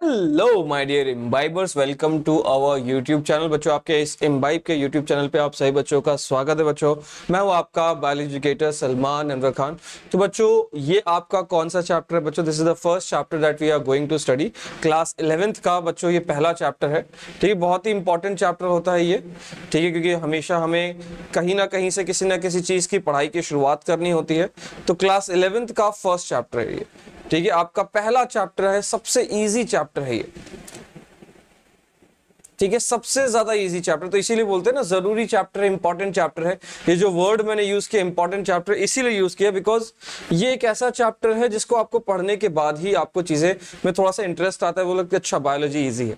Hello my dear imbibers, welcome to our YouTube channel. बच्चों, आपके इस इम्बाइब के यूट्यूब चैनल पे आप सभी बच्चों का स्वागत है। बच्चों, मैं हूं आपका बायोलॉजी एजुकेटर सलमान अनवर खान। तो बच्चों, ये आपका कौन सा चैप्टर है? बच्चों, this is the first chapter that we are going to study. Class 11th का बच्चों ये पहला चैप्टर है। ठीक है, बहुत ही इंपॉर्टेंट चैप्टर होता है ये। ठीक है, क्योंकि हमेशा हमें कहीं ना कहीं से किसी ना किसी चीज की पढ़ाई की शुरुआत करनी होती है। तो क्लास 11th का फर्स्ट चैप्टर है ये। ठीक है, आपका पहला चैप्टर है, सबसे इजी चैप्टर है ये। ठीक है, सबसे ज्यादा इजी चैप्टर, तो इसीलिए बोलते हैं ना जरूरी चैप्टर है, इंपॉर्टेंट चैप्टर है। ये जो वर्ड मैंने यूज किया इंपॉर्टेंट चैप्टर इसीलिए यूज किया बिकॉज ये एक ऐसा चैप्टर है जिसको आपको पढ़ने के बाद ही आपको चीजें में थोड़ा सा इंटरेस्ट आता है। वो लगता है अच्छा बायोलॉजी इजी है।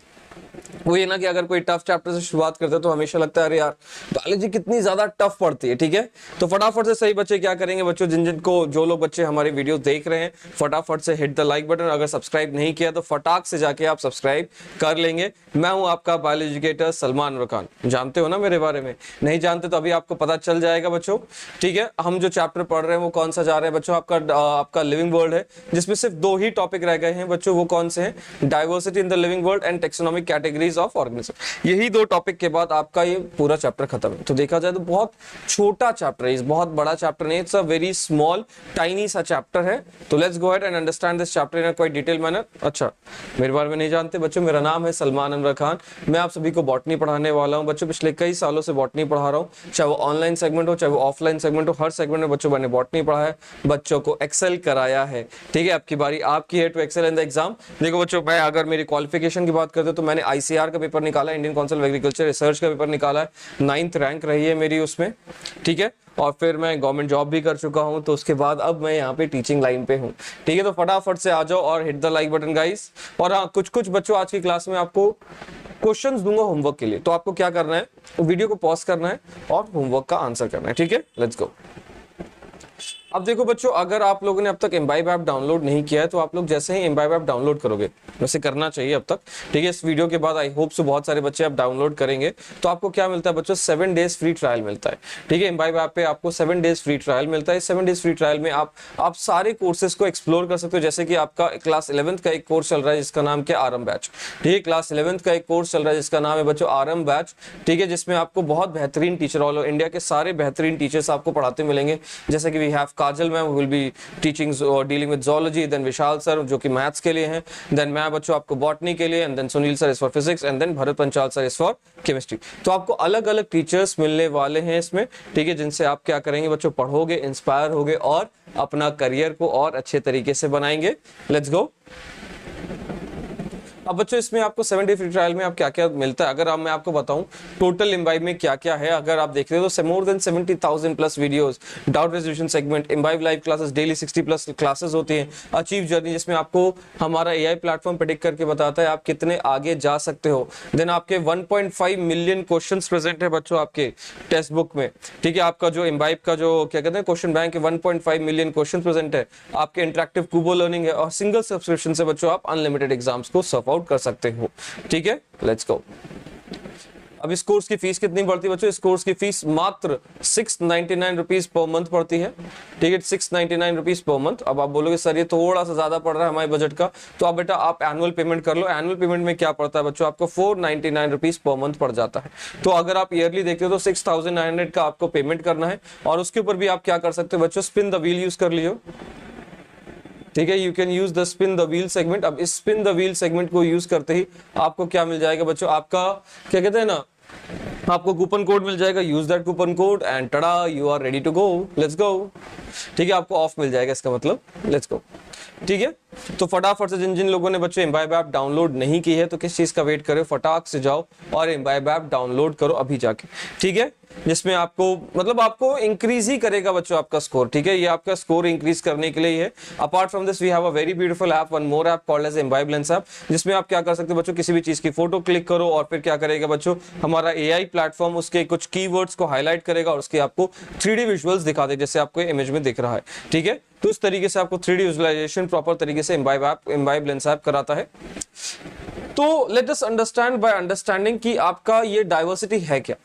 वो ये ना कि अगर कोई टफ चैप्टर से शुरुआत करते हैं तो हमेशा लगता है अरे यार बायोलॉजी कितनी ज्यादा टफ पड़ती है। ठीक है, तो फटाफट से सही बच्चे क्या करेंगे बच्चों, जो लोग बच्चे हमारे वीडियो देख रहे हैं फटाफट से हिट द लाइक बटन। अगर सब्सक्राइब नहीं किया तो फटाक से जाके आप सब्सक्राइब कर लेंगे। मैं हूं आपका बायोलॉजी एजुकेटर सलमान अनवर खान। जानते हो ना मेरे बारे में? नहीं जानते तो अभी आपको पता चल जाएगा बच्चों। ठीक है, हम जो चैप्टर पढ़ रहे हैं वो कौन सा जा रहे हैं बच्चों? आपका लिविंग वर्ल्ड है, जिसमें सिर्फ दो ही टॉपिक रह गए हैं बच्चों। वो कौन से हैं? Diversity in the living world and taxonomic categories of organism. यही दो टॉपिक के बाद आपका ये पूरा चैप्टर खत्म है। तो देखा जाए तो बहुत छोटा चैप्टर है, बहुत बड़ा चैप्टर नहीं, it's a very small tiny सा चैप्टर है। तो let's go ahead and understand this chapter in a quite detail manner. अच्छा, मेरे बारे में नहीं जानते बच्चों, मेरा नाम है सलमान अनवर खान। मैं आप सभी को बॉटनी पढ़ाने वाला हूं बच्चों। पिछले कई सालों से बॉटनी पढ़ा रहा हूं, चाहे वो ऑनलाइन सेगमेंट हो चाहे वो ऑफलाइन सेगमेंट हो। हर सेगमेंट में बच्चों मैंने बॉटनी पढ़ा है, बच्चों को एक्सेल कराया है। ठीक है, आपकी बारी आपकी है to excel in the exam. देखो बच्चों, मैं अगर मेरी क्वालिफिकेशन की बात करते तो मैंने ICAR का पेपर निकाला, Indian council of agriculture research का पेपर निकाला है, 9th रैंक रही है मेरी उसमें। ठीक है, और फिर मैं गवर्नमेंट जॉब भी कर चुका हूं। तो उसके बाद अब मैं यहाँ पे टीचिंग लाइन पे हूँ। ठीक है, तो फटाफट से आ जाओ और hit the like button guys. और हाँ, कुछ बच्चों आज की क्लास में आपको क्वेश्चंस दूंगा होमवर्क के लिए। तो आपको क्या करना है, वीडियो को पॉज करना है और होमवर्क का आंसर करना है। ठीक है, लेट्स गो। अब देखो बच्चों, अगर आप लोगों ने अब तक इम्बाइब ऐप डाउनलोड नहीं किया है तो आप लोग जैसे ही इम्बाइब ऐप डाउनलोड करोगे, वैसे करना चाहिए अब तक। ठीक है, इस वीडियो के बाद आई होप सो बहुत सारे बच्चे आप डाउनलोड करेंगे। तो आपको क्या मिलता है बच्चों? 7 डेज फ्री ट्रायल मिलता है। ठीक है, इम्बाइब ऐप पे आपको 7 डेज फ्री ट्रायल मिलता है। 7 डेज फ्री ट्रायल में आप सारे कोर्सेज को एक्सप्लोर कर सकते हो। जैसे कि आपका क्लास 11th का एक कोर्स चल रहा है जिसका नाम क्या? RM batch. ठीक है, क्लास 11th का एक कोर्स चल रहा है जिसका नाम है बच्चों आरएम बैच। ठीक है, जिसमें आपको बहुत बेहतरीन टीचर, ऑल इंडिया के सारे बेहतरीन टीचर्स आपको पढ़ाते मिलेंगे। जैसे कि we have Kajal ma'am will be teaching और dealing with zoology, then Vishal sir जो कि मैथ्स के लिए हैं, देन मैं बच्चों आपको बॉटनी के लिए, and then Sunil sir is for physics, and then Bharat Panchal sir is for chemistry. तो आपको अलग अलग टीचर्स मिलने वाले हैं इसमें। ठीक है, जिनसे आप क्या करेंगे बच्चों? पढ़ोगे, इंस्पायर होगे और अपना करियर को और अच्छे तरीके से बनाएंगे। Let's go. अब बच्चों, इसमें आपको 7 डे फ्री ट्रायल में आप क्या क्या मिलता है अगर मैं आपको बताऊं टोटल इम्बाइब में क्या क्या है। अगर आप देख रहे हो तो more than 70,000 plus videos, doubt resolution segment, imbibe live classes, daily 60 plus classes होती हैं, अचीव जर्नी जिसमें आपको हमारा AI प्लेटफॉर्म प्रेडिक्ट करके बताता है आप कितने आगे जा सकते हो। देन आपके 1.5 मिलियन क्वेश्चंस प्रेजेंट है बच्चों आपके टेक्स्ट बुक में। ठीक है, आपका जो इम्बाइब का जो क्या कहते हैं क्वेश्चन बैंक है, 1.5 मिलियन क्वेश्चन प्रेजेंट है। आपके इंटरेक्टिव कुबो लर्निंग है और सिंगल सब्सक्रिप्शन से बच्चों आप अनलिमिटेड एग्जाम्स को सर्व आउट कर सकते हो। ठीक है, लेट्स गो। अब इस कोर्स की फीस कितनी पड़ती है बच्चों? इस कोर्स की फीस मात्र 699 रुपीज पर मंथ पड़ती है। ठीक है, 699 रुपीज पर मंथ। अब आप बोलोगे सर ये थोड़ा सा ज्यादा पड़ रहा है हमारे बजट का, तो आप बेटा आप एनुअल पेमेंट कर लो। एनुअल पेमेंट में क्या पड़ता है बच्चों? आपको 499 रुपीज पर मंथ पड़ जाता है। तो अगर आप ईयरली देखते हो तो 6900 का आपको पेमेंट करना है। और उसके ऊपर भी आप क्या कर सकते हो बच्चों? स्पिन द व्हील यूज कर लियो। ठीक है, you can use the spin the wheel segment. अब इस स्पिन द व्हील सेगमेंट को यूज करते ही आपको क्या मिल जाएगा बच्चों? आपका क्या कहते हैं ना, आपको कूपन कोड मिल जाएगा। Use that coupon code and tada, you are ready to go. Let's go. ठीक है, आपको ऑफ मिल जाएगा इसका मतलब। Let's go. ठीक है, तो फटाफट से जिन जिन लोगों ने बच्चों इम्बाइब ऐप डाउनलोड नहीं की है तो किस चीज का वेट करो, फटाक से जाओ और इम्बाइब ऐप डाउनलोड करो अभी जाके। ठीक है, जिसमें आपको मतलब आपको इंक्रीज ही करेगा बच्चों आपका स्कोर। ठीक है, ये आपका स्कोर इंक्रीज करने के लिए ही है। Apart from this we have a very beautiful app, one more app called as imbibe lens app, जिसमें आप क्या कर सकते हो बच्चों? किसी भी चीज की फोटो क्लिक करो और फिर क्या करेगा बच्चों? हमारा AI प्लेटफॉर्म उसके कुछ कीवर्ड्स को हाईलाइट करेगा और उसके आपको 3D विजुअल्स दिखा दे, जैसे आपको इमेज में दिख रहा है। ठीक है, तो इस तरीके से आपको 3D विजुअलाइजेशन प्रॉपर तरीके से इम्बाइब लेंस ऐप कराता है। तो let us understand by understanding कि आपका ये डाइवर्सिटी है क्या।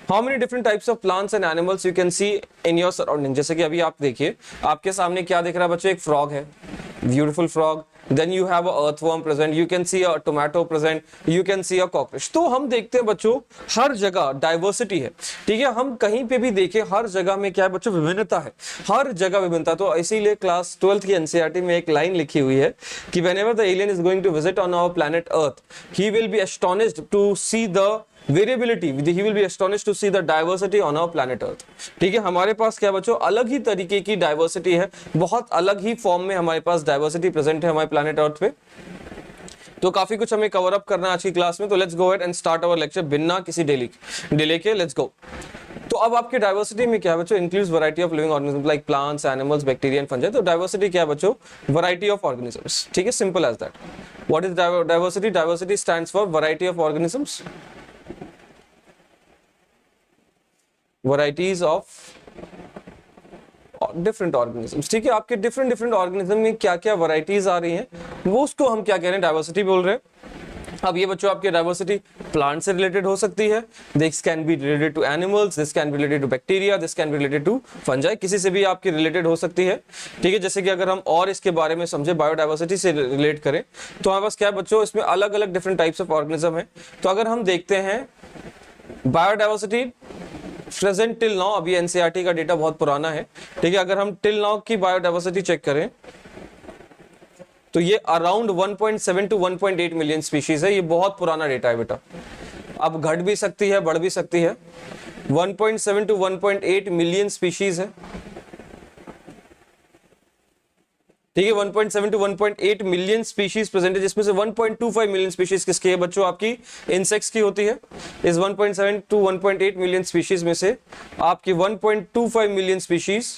How many different types of plants and animals you can see in your surrounding. जैसे कि अभी आप देखिए, आपके सामने क्या दिख रहा है बच्चों? एक फ्रॉग है, beautiful frog, then you have a earthworm present, you can see a tomato present, you can see a cockroach। तो हम देखते हैं बच्चों हर जगह डाइवर्सिटी है, ठीक है, हम कहीं पे भी देखें हर जगह में क्या है बच्चों, विभिन्नता है, हर जगह विभिन्नता। तो इसीलिए क्लास 12th की एनसीईआरटी में एक लाइन लिखी हुई है कि whenever the alien is going to visit on our planet earth, he will be astonished to see the variability, he will be astonished to see the diversity on our planet earth. ठीक है, हमारे पास क्या बच्चों अलग ही तरीके की diversity है, बहुत अलग ही फॉर्म में हमारे पास डाइवर्सिटी प्रेजेंट है हमारे प्लैनेट अर्थ पे। तो काफी कुछ हमें कवर अप करना है आज की क्लास में, तो let's go ahead and start our lecture बिना किसी डिले के। Let's go. तो अब आपके डाइवर्सिटी में क्या बच्चों, includes variety of living organism like plants, animals, bacteria and fungi. तो डाइवर्सिटी क्या बच्चों, वैरायटी ऑफ ऑर्गेनिजम्स। ठीक है, simple as that. What is diversity? Diversity stands for variety of organisms, varieties of different organisms. ठीक है, आपके different organism में क्या क्या वैराइटीज आ रही हैं, वो उसको हम क्या कह रहे हैं, डाइवर्सिटी बोल रहे हैं। अब ये बच्चों आपकी डाइवर्सिटी प्लांट से रिलेटेड हो सकती है, this can be related to animals, this can be related to bacteria, this can be related to fungi, किसी से भी आपकी रिलेटेड हो सकती है। ठीक है, जैसे कि अगर हम और इसके बारे में समझे, बायोडाइवर्सिटी से रिलेट करें, तो हमारे पास क्या है बच्चों, इसमें अलग अलग डिफरेंट टाइप्स ऑफ ऑर्गेनिज्म है। तो अगर हम देखते हैं बायोडाइवर्सिटी प्रेजेंट टिल नाउ, अभी एनसीईआरटी का डेटा बहुत पुराना है, ठीक है, अगर हम टिल नाउ की बायोडाइवर्सिटी चेक करें तो ये अराउंड 1.7 टू 1.8 मिलियन स्पीशीज है। ये बहुत पुराना डेटा है बेटा, अब घट भी सकती है, बढ़ भी सकती है। 1.7 टू 1.8 मिलियन स्पीशीज है। ठीक है, 1.7 टू 1.8 मिलियन स्पीशीज प्रेजेंट है, जिसमें से 1.25 मिलियन स्पीशीज किसकी है बच्चों, आपकी इंसेक्ट्स की होती है। इस 1.7 टू 1.8 मिलियन स्पीशीज में से आपकी 1.25 मिलियन स्पीशीज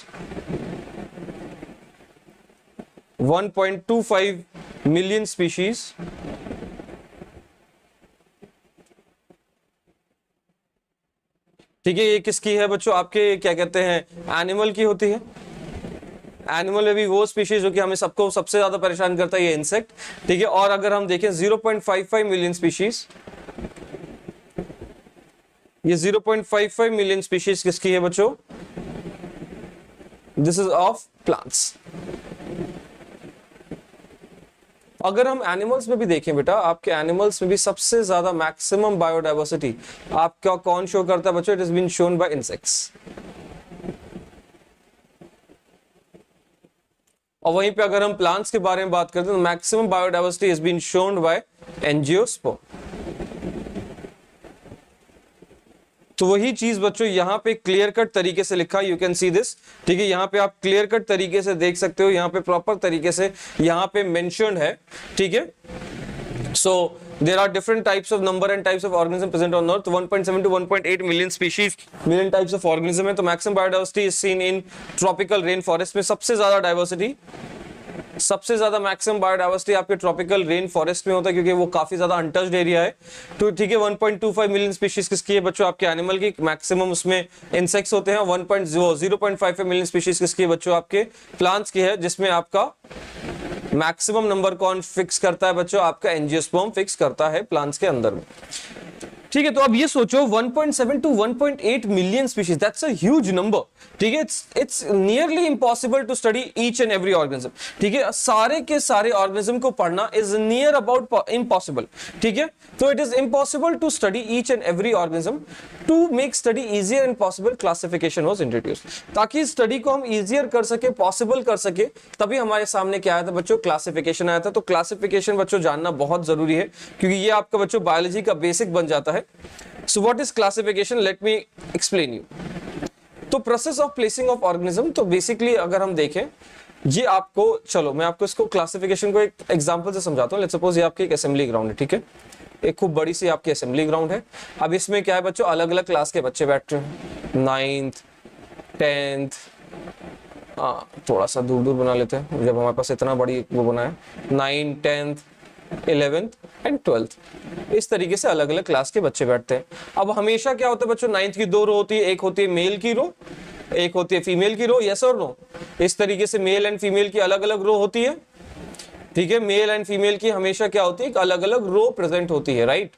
1.25 मिलियन स्पीशीज ठीक है, ये किसकी है बच्चों, आपके क्या कहते हैं, एनिमल की होती है। एनिमल में भी वो स्पीशीज जो कि हमें सबको सबसे ज्यादा परेशान करता है, ये इंसेक्ट। ठीक है, और अगर हम देखें 0.55 मिलियन स्पीशीज, ये 0.55 मिलियन स्पीशीज किसकी है बच्चों, दिस इज ऑफ प्लांट्स। अगर हम एनिमल्स में भी देखें बेटा, आपके एनिमल्स में भी सबसे ज्यादा मैक्सिमम बायोडाइवर्सिटी आपका कौन शो करता है बच्चों, it is been shown by insects. और वहीं पे अगर हम प्लांट्स के बारे में बात करते हैं तो maximum biodiversity is been shown by angiosperm. तो वही चीज बच्चों यहाँ पे क्लियर कट तरीके से लिखा, यू कैन सी दिस। ठीक है, यहाँ पे आप क्लियर कट तरीके से देख सकते हो, यहाँ पे प्रॉपर तरीके से यहाँ पे मेंशन्ड है। ठीक है, so there are different types of number and types of organism present on earth, 1.7 to 1.8 million species, million types of organism है। तो maximum biodiversity is seen in tropical rainforest में सबसे ज्यादा डाइवर्सिटी, सबसे ज्यादा मैक्सिमम बायोडाइवर्सिटी आपके tropical rain forest में होता है, क्योंकि वो काफी ज्यादा अनटच्ड एरिया है। तो ठीक है, 1.25 मिलियन स्पीशीज किसकी है बच्चों, आपके एनिमल की, मैक्सिमम उसमें इंसेक्ट्स होते हैं। 0.55 मिलियन स्पीशीज किसकी है बच्चों, आपके प्लांट्स की है, जिसमें आपका मैक्सिमम नंबर कौन फिक्स करता है बच्चों, आपका एंजियोस्पर्म फिक्स करता है प्लांट्स के अंदर में। ठीक है, तो अब ये सोचो 1.7 to 1.8 million species, that's a huge number. ठीक है, it's nearly impossible to study each and every organism. ठीक है, सारे के सारे ऑर्गेनिज्म को पढ़ना इज नियर अबाउट इम्पॉसिबल। ठीक है, तो it is impossible to study each and every organism. To make study easier and possible, classification was introduced, ताकि स्टडी को हम इजियर कर सके, पॉसिबल कर सके, तभी हमारे सामने क्या आया था बच्चों, क्लासिफिकेशन आया था। तो क्लासिफिकेशन बच्चों जानना बहुत जरूरी है, क्योंकि ये आपका बच्चों बायोलॉजी का बेसिक बन जाता है। So what is classification? Let me explain you. तो process of placing of organism, तो बेसिकली अगर हम देखें, ये आपको, चलो मैं आपको इसको क्लासिफिकेशन को एक एग्जांपल से समझाता हूँ। लेट्स सपोज ये आपकी एक असेंबली ग्राउंड है। ठीक है, एक खूब बड़ी सी आपकी असेंबली ग्राउंड है। अब इसमें क्या है बच्चों, अलग अलग क्लास के बच्चे बैठ रहे हैं, 9th 10th, थोड़ा सा दूर दूर बना लेते हैं जब हमारे पास इतना बड़ी वो बना है, 9th 10th 11th and 12th, इस तरीके से अलग अलग क्लास के बच्चे बैठते हैं। अब हमेशा क्या होता है बच्चों, 9th की 2 रो होती है, एक होती है मेल की रो, एक होती है फीमेल की रो, यस और नो। इस तरीके से मेल एंड फीमेल की अलग अलग रो होती है। ठीक है, मेल एंड फीमेल की हमेशा क्या होती है, एक अलग अलग रो प्रेजेंट होती है, राइट।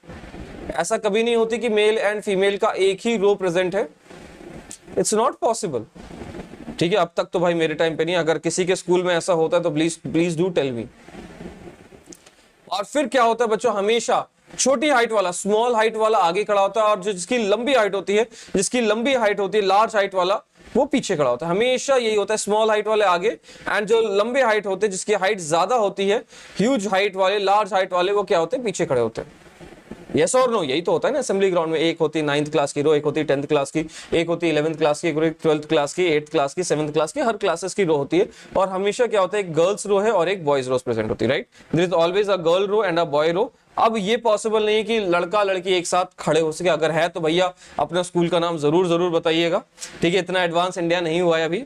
ऐसा कभी नहीं होती कि मेल एंड फीमेल का एक ही रो प्रेजेंट है, इट्स नॉट पॉसिबल। ठीक है, अब तक तो भाई मेरे टाइम पे नहीं, अगर किसी के स्कूल में ऐसा होता है तो प्लीज डू टेल मी। और फिर क्या होता है बच्चों, हमेशा छोटी हाइट वाला, स्मॉल हाइट वाला आगे खड़ा होता है, और जो जिसकी लंबी हाइट होती है, लार्ज हाइट वाला, वो पीछे खड़ा होता है। हमेशा यही होता है, स्मॉल हाइट वाले आगे, एंड जो लंबे हाइट होते हैं, जिसकी हाइट ज्यादा होती है, ह्यूज हाइट वाले, लार्ज हाइट वाले, वो क्या होते हैं, पीछे खड़े होते हैं। यस और नो, यही तो होता है ना असेंबली ग्राउंड में। एक होती है 9th क्लास की रो, एक होती है 10th क्लास की, एक होती है 11th क्लास की, एक होती है 12th क्लास की, 8th क्लास की, 7th क्लास की, हर क्लासेस की रो होती है। और हमेशा क्या होता है, एक गर्ल्स रो है और एक बॉयज रो प्रेजेंट होती है, right. There is always a girl row and a boy row. अब ये पॉसिबल नहीं है कि लड़का लड़की एक साथ खड़े हो सके। अगर है तो भैया अपना स्कूल का नाम जरूर बताइएगा, ठीक है, इतना एडवांस इंडिया नहीं हुआ है अभी,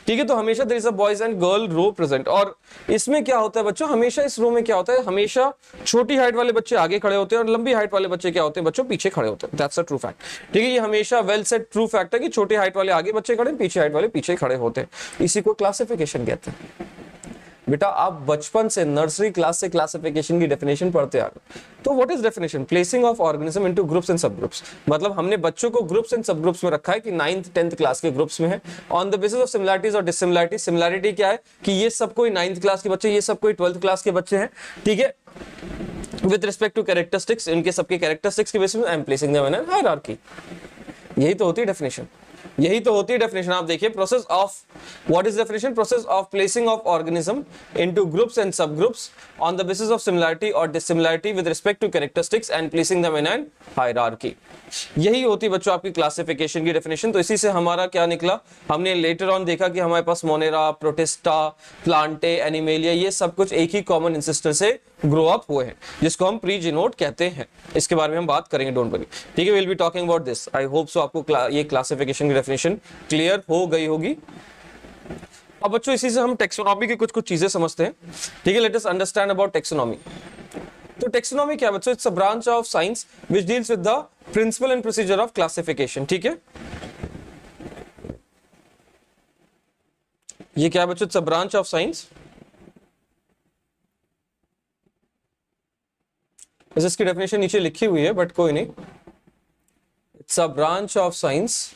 ठीक है। तो हमेशा there is a boys and girl row present. और इसमें क्या होता है बच्चों, हमेशा इस रो में क्या होता है, हमेशा छोटी हाइट वाले बच्चे आगे खड़े होते हैं और लंबी हाइट वाले बच्चे क्या होते हैं बच्चों, पीछे खड़े होते हैं। दैट्स अ ट्रू फैक्ट, ठीक है। ये हमेशा वेल सेट ट्रू फैक्ट है कि छोटी हाइट वाले आगे बच्चे खड़े, पीछे हाइट वाले पीछे खड़े होते हैं। इसी को क्लासिफिकेशन कहते हैं। बेटा आप बचपन से, नर्सरी क्लास से क्लासिफिकेशन की डेफिनेशन पढ़ते आ रहे हो। तो what is definition, placing of organism into groups and sub groups. मतलब हमने बच्चों को ग्रुप्स एंड सब ग्रुप्स में रखा है कि 9th 10th क्लास के ग्रुप्स में है, on the basis of similarities और डिसिमिलरिटी। सिमिलरिटी क्या है कि ये सब कोई 9th क्लास के बच्चे, ये सब कोई 12th क्लास के बच्चे हैं, ठीक है, विद रिस्पेक्ट टू कैरेक्टरिस्टिक्स, इनके सबके कैरेक्टरिस्टिक्स के बेसिस में I am placing them in an hierarchy. यही तो होती है डेफिनेशन, यही तो होती है डेफिनेशन। आप देखिए, process of, what is definition, process of placing of organism into groups and sub groups on the basis of similarity और dissimilarity with respect to characteristics and placing them in an hierarchy. यही होती है बच्चों आपकी classification की definition. तो इसी से हमारा क्या निकला, हमने लेटर ऑन देखा कि हमारे पास मोनेरा, प्रोटिस्टा, प्लांटे, एनिमेलिया, ये सब कुछ एक ही कॉमन इंसिस्टर से ग्रो अप हुए हैं, जिसको हम प्रीजिनोट कहते हैं। इसके बारे में हम बात करेंगे, डोंट वरी, ठीक है। Will be talking about this. I hope सो आपको ये क्लासिफिकेशन की डेफिनेशन क्लियर हो गई होगी। अब बच्चों इसी से हम टेक्सोनॉमी की कुछ चीजें समझते हैं, ठीक है। Let us understand about taxonomy. तो टेक्सोनॉमी क्या है बच्चों, it's a branch of science which deals with the principle and procedure of classification, ठीक है। ये क्या है बच्चों, it's a branch of science, इसकी डेफिनेशन नीचे लिखी हुई है बट कोई नहीं। It's a branch of science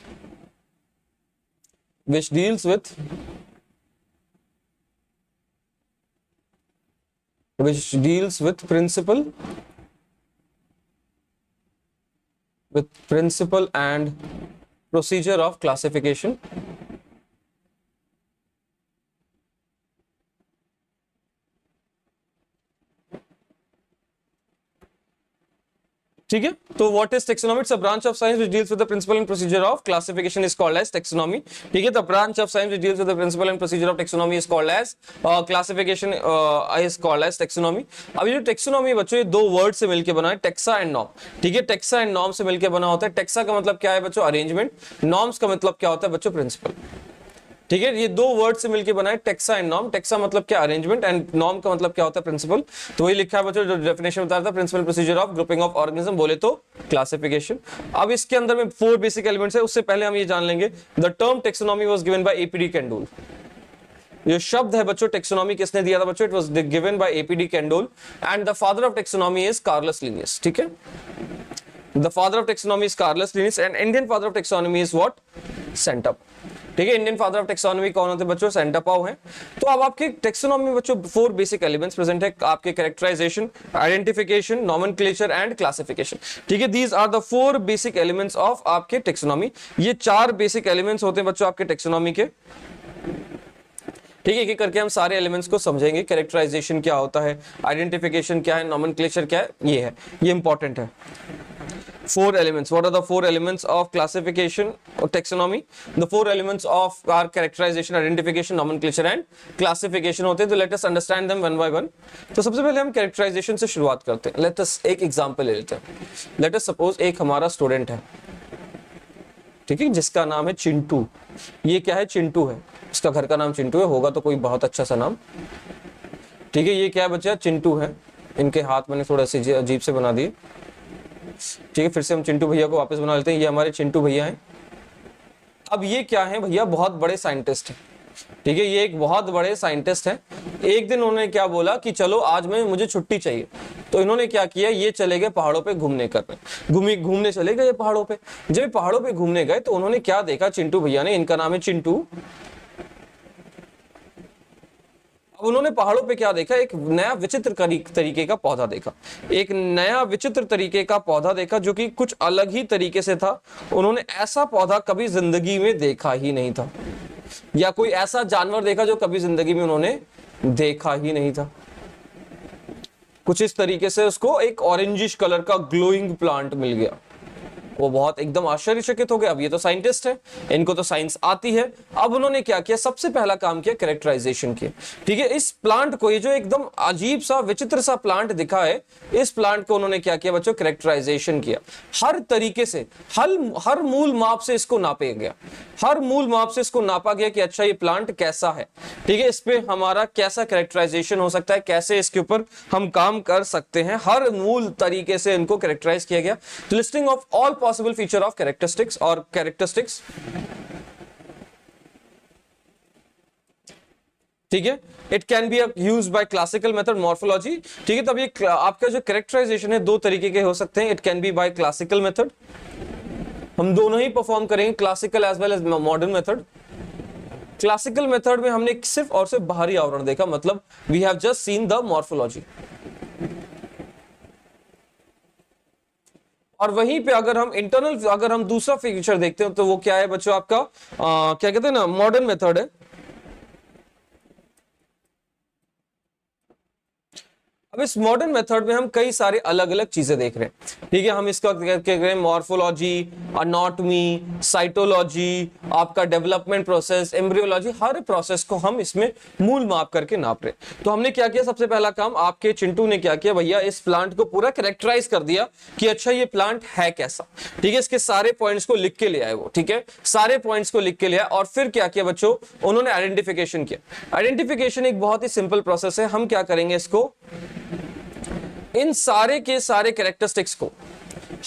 which deals with principle and procedure of classification, ठीक है। तो what is taxonomy, it's a branch of science which deals with the principle and procedure of classification is called as taxonomy, ठीक है। The branch of science which deals with the principle and procedure of taxonomy is called as classification is called as taxonomy. अब ये जो taxonomy बच्चों, ये दो word से मिलकर बना है, टेक्सा एंड नॉर्म, ठीक है। टेक्सा एंड नॉर्म से मिलकर बना होता है। टेक्सा का मतलब क्या है बच्चों, अरेंजमेंट, नॉर्म्स का मतलब क्या होता है बच्चों, प्रिंसिपल, ठीक है। ये दो वर्ड से मिलकर बना है टेक्सा एंड नॉर्म। टेक्सा मतलब क्या, अरेंजमेंट, एंड नॉर्म का मतलब क्या होता है, प्रिंसिपल। तो वही लिखा है बच्चों जो डेफिनेशन बता रहा था, principle procedure of grouping of organism, बोले तो क्लासिफिकेशन। अब इसके अंदर में 4 बेसिक एलिमेंट्स है। उससे पहले हम ये जान लेंगे, the term taxonomy was given by A P de Candolle. ये शब्द है बच्चों टेक्सोनॉमी किसने दिया था बच्चों, it was given by A P de Candolle and the father of taxonomy is Carolus Linnaeus, ठीक है। The father of taxonomy is Carolus Linnaeus and Indian father of taxonomy is what, Santapau, ठीक है। इंडियन फादर ऑफ टेक्सोनॉमी कौन होते हैं बच्चों, सेंटापाउ हैं। तो अब आपके टेक्सोनॉमी में बच्चों 4 बेसिक एलिमेंट्स प्रेजेंट है आपके, characterization, identification, nomenclature and classification, ठीक है। These are the 4 basic elements of आपके टेक्सोनॉमी। ये 4 बेसिक एलिमेंट्स होते हैं बच्चों आपके टेक्सोनॉमी के, ठीक है। एक करके हम सारे एलिमेंट्स को समझेंगे। कैरेक्टराइजेशन क्या होता है, आइडेंटिफिकेशन क्या है, नोमेनक्लेचर क्या है, ये इंपॉर्टेंट है। 4 elements. What are the 4 elements of classification or taxonomy? The 4 elements of our characterization, identification, nomenclature and classification होते हैं। तो let us understand them one by one. तो सबसे पहले हम characterization से शुरुआत करते हैं। Let us एक example ले लेते हैं। Let us suppose एक हमारा स्टूडेंट है, ठीक है, जिसका नाम है चिंटू। ये क्या है, चिंटू है, इसका घर का नाम चिंटू है, होगा तो कोई बहुत अच्छा सा नाम, ठीक है। ये क्या बच्चा, चिंटू है। इनके हाथ मैंने थोड़ा सी अजीब से बना दिए, ठीक है। फिर से हम चिंटू भैया को वापस बना लेते हैं। ये हमारे चिंटू भैया हैं। अब ये क्या है भैया, बहुत बड़े साइंटिस्ट हैं, ठीक है। ये एक बहुत बड़े साइंटिस्ट हैं। एक दिन उन्होंने क्या बोला कि चलो आज मुझे छुट्टी चाहिए। तो इन्होंने क्या किया, ये चले गए पहाड़ों पे घूमने चले गए पहाड़ों पे। जब पहाड़ों पे घूमने गए तो उन्होंने क्या देखा, चिंटू भैया ने, इनका नाम है चिंटू। अब अब उन्होंने पहाड़ों पे क्या देखा, एक नया विचित्र तरीके का पौधा देखा, एक नया विचित्र तरीके का पौधा देखा जो कि कुछ अलग ही तरीके से था। उन्होंने ऐसा पौधा कभी जिंदगी में देखा ही नहीं था, या कोई ऐसा जानवर देखा जो कभी जिंदगी में उन्होंने देखा ही नहीं था। कुछ इस तरीके से उसको एक ऑरेंजिश कलर का ग्लोइंग प्लांट मिल गया। वो बहुत एकदम आश्चर्यचकित हो गए। अब ये तो साइंटिस्ट है, इनको तो साइंस आती है। अब उन्होंने क्या किया, सबसे पहला काम किया कैरेक्टराइजेशन किया। ठीक है, इस प्लांट को, ये जो एकदम अजीब सा विचित्र सा प्लांट दिखा है, इस प्लांट को उन्होंने क्या किया बच्चों, कैरेक्टराइजेशन किया। हर तरीके से हर मूल माप से इसको नापा गया, हर मूल माप से इसको नापा गया कि अच्छा ये प्लांट कैसा है। ठीक है, इस पे हमारा कैसा कैरेक्टराइजेशन हो सकता है, कैसे इसके ऊपर हम काम कर सकते हैं, हर मूल तरीके से इनको कैरेक्टराइज किया गया। Listing of all possible feature of characteristics or characteristics। ठीक है, it can be used by classical method morphology. ठीक है, तब ये आपका जो कैरेक्टराइजेशन है दो तरीके के हो सकते हैं। It can be by classical method, हम दोनों ही परफॉर्म करेंगे, classical as well as modern method. Classical method में हमने सिर्फ और सिर्फ बाहरी आवरण देखा, मतलब we have just seen the morphology. और वहीं पे अगर हम इंटरनल, अगर हम दूसरा फीचर देखते हैं तो वो क्या है बच्चों, आपका क्या कहते हैं ना, मॉडर्न मेथड है। अब इस मॉडर्न मेथड में हम कई सारे अलग अलग चीजें देख रहे हैं। ठीक है, हम इसका क्या कह रहे हैं, मॉर्फोलॉजी, एनाटॉमी, साइटोलॉजी, आपका डेवलपमेंट प्रोसेस, एम्ब्रियोलॉजी, हर प्रोसेस को हम इसमें मूल माप करके नाप रहे हैं। तो हमने क्या किया, सबसे पहला काम आपके चिंटू ने क्या किया भैया, इस प्लांट को पूरा कैरेक्टराइज कर दिया कि अच्छा ये प्लांट है कैसा। ठीक है, इसके सारे पॉइंट्स को लिख के ले आए वो। ठीक है, सारे पॉइंट्स को लिख के ले आए और फिर क्या किया बच्चों, उन्होंने आइडेंटिफिकेशन किया। आइडेंटिफिकेशन एक बहुत ही सिंपल प्रोसेस है। हम क्या करेंगे, इसको, इन सारे के सारे कैरेक्टरिस्टिक्स को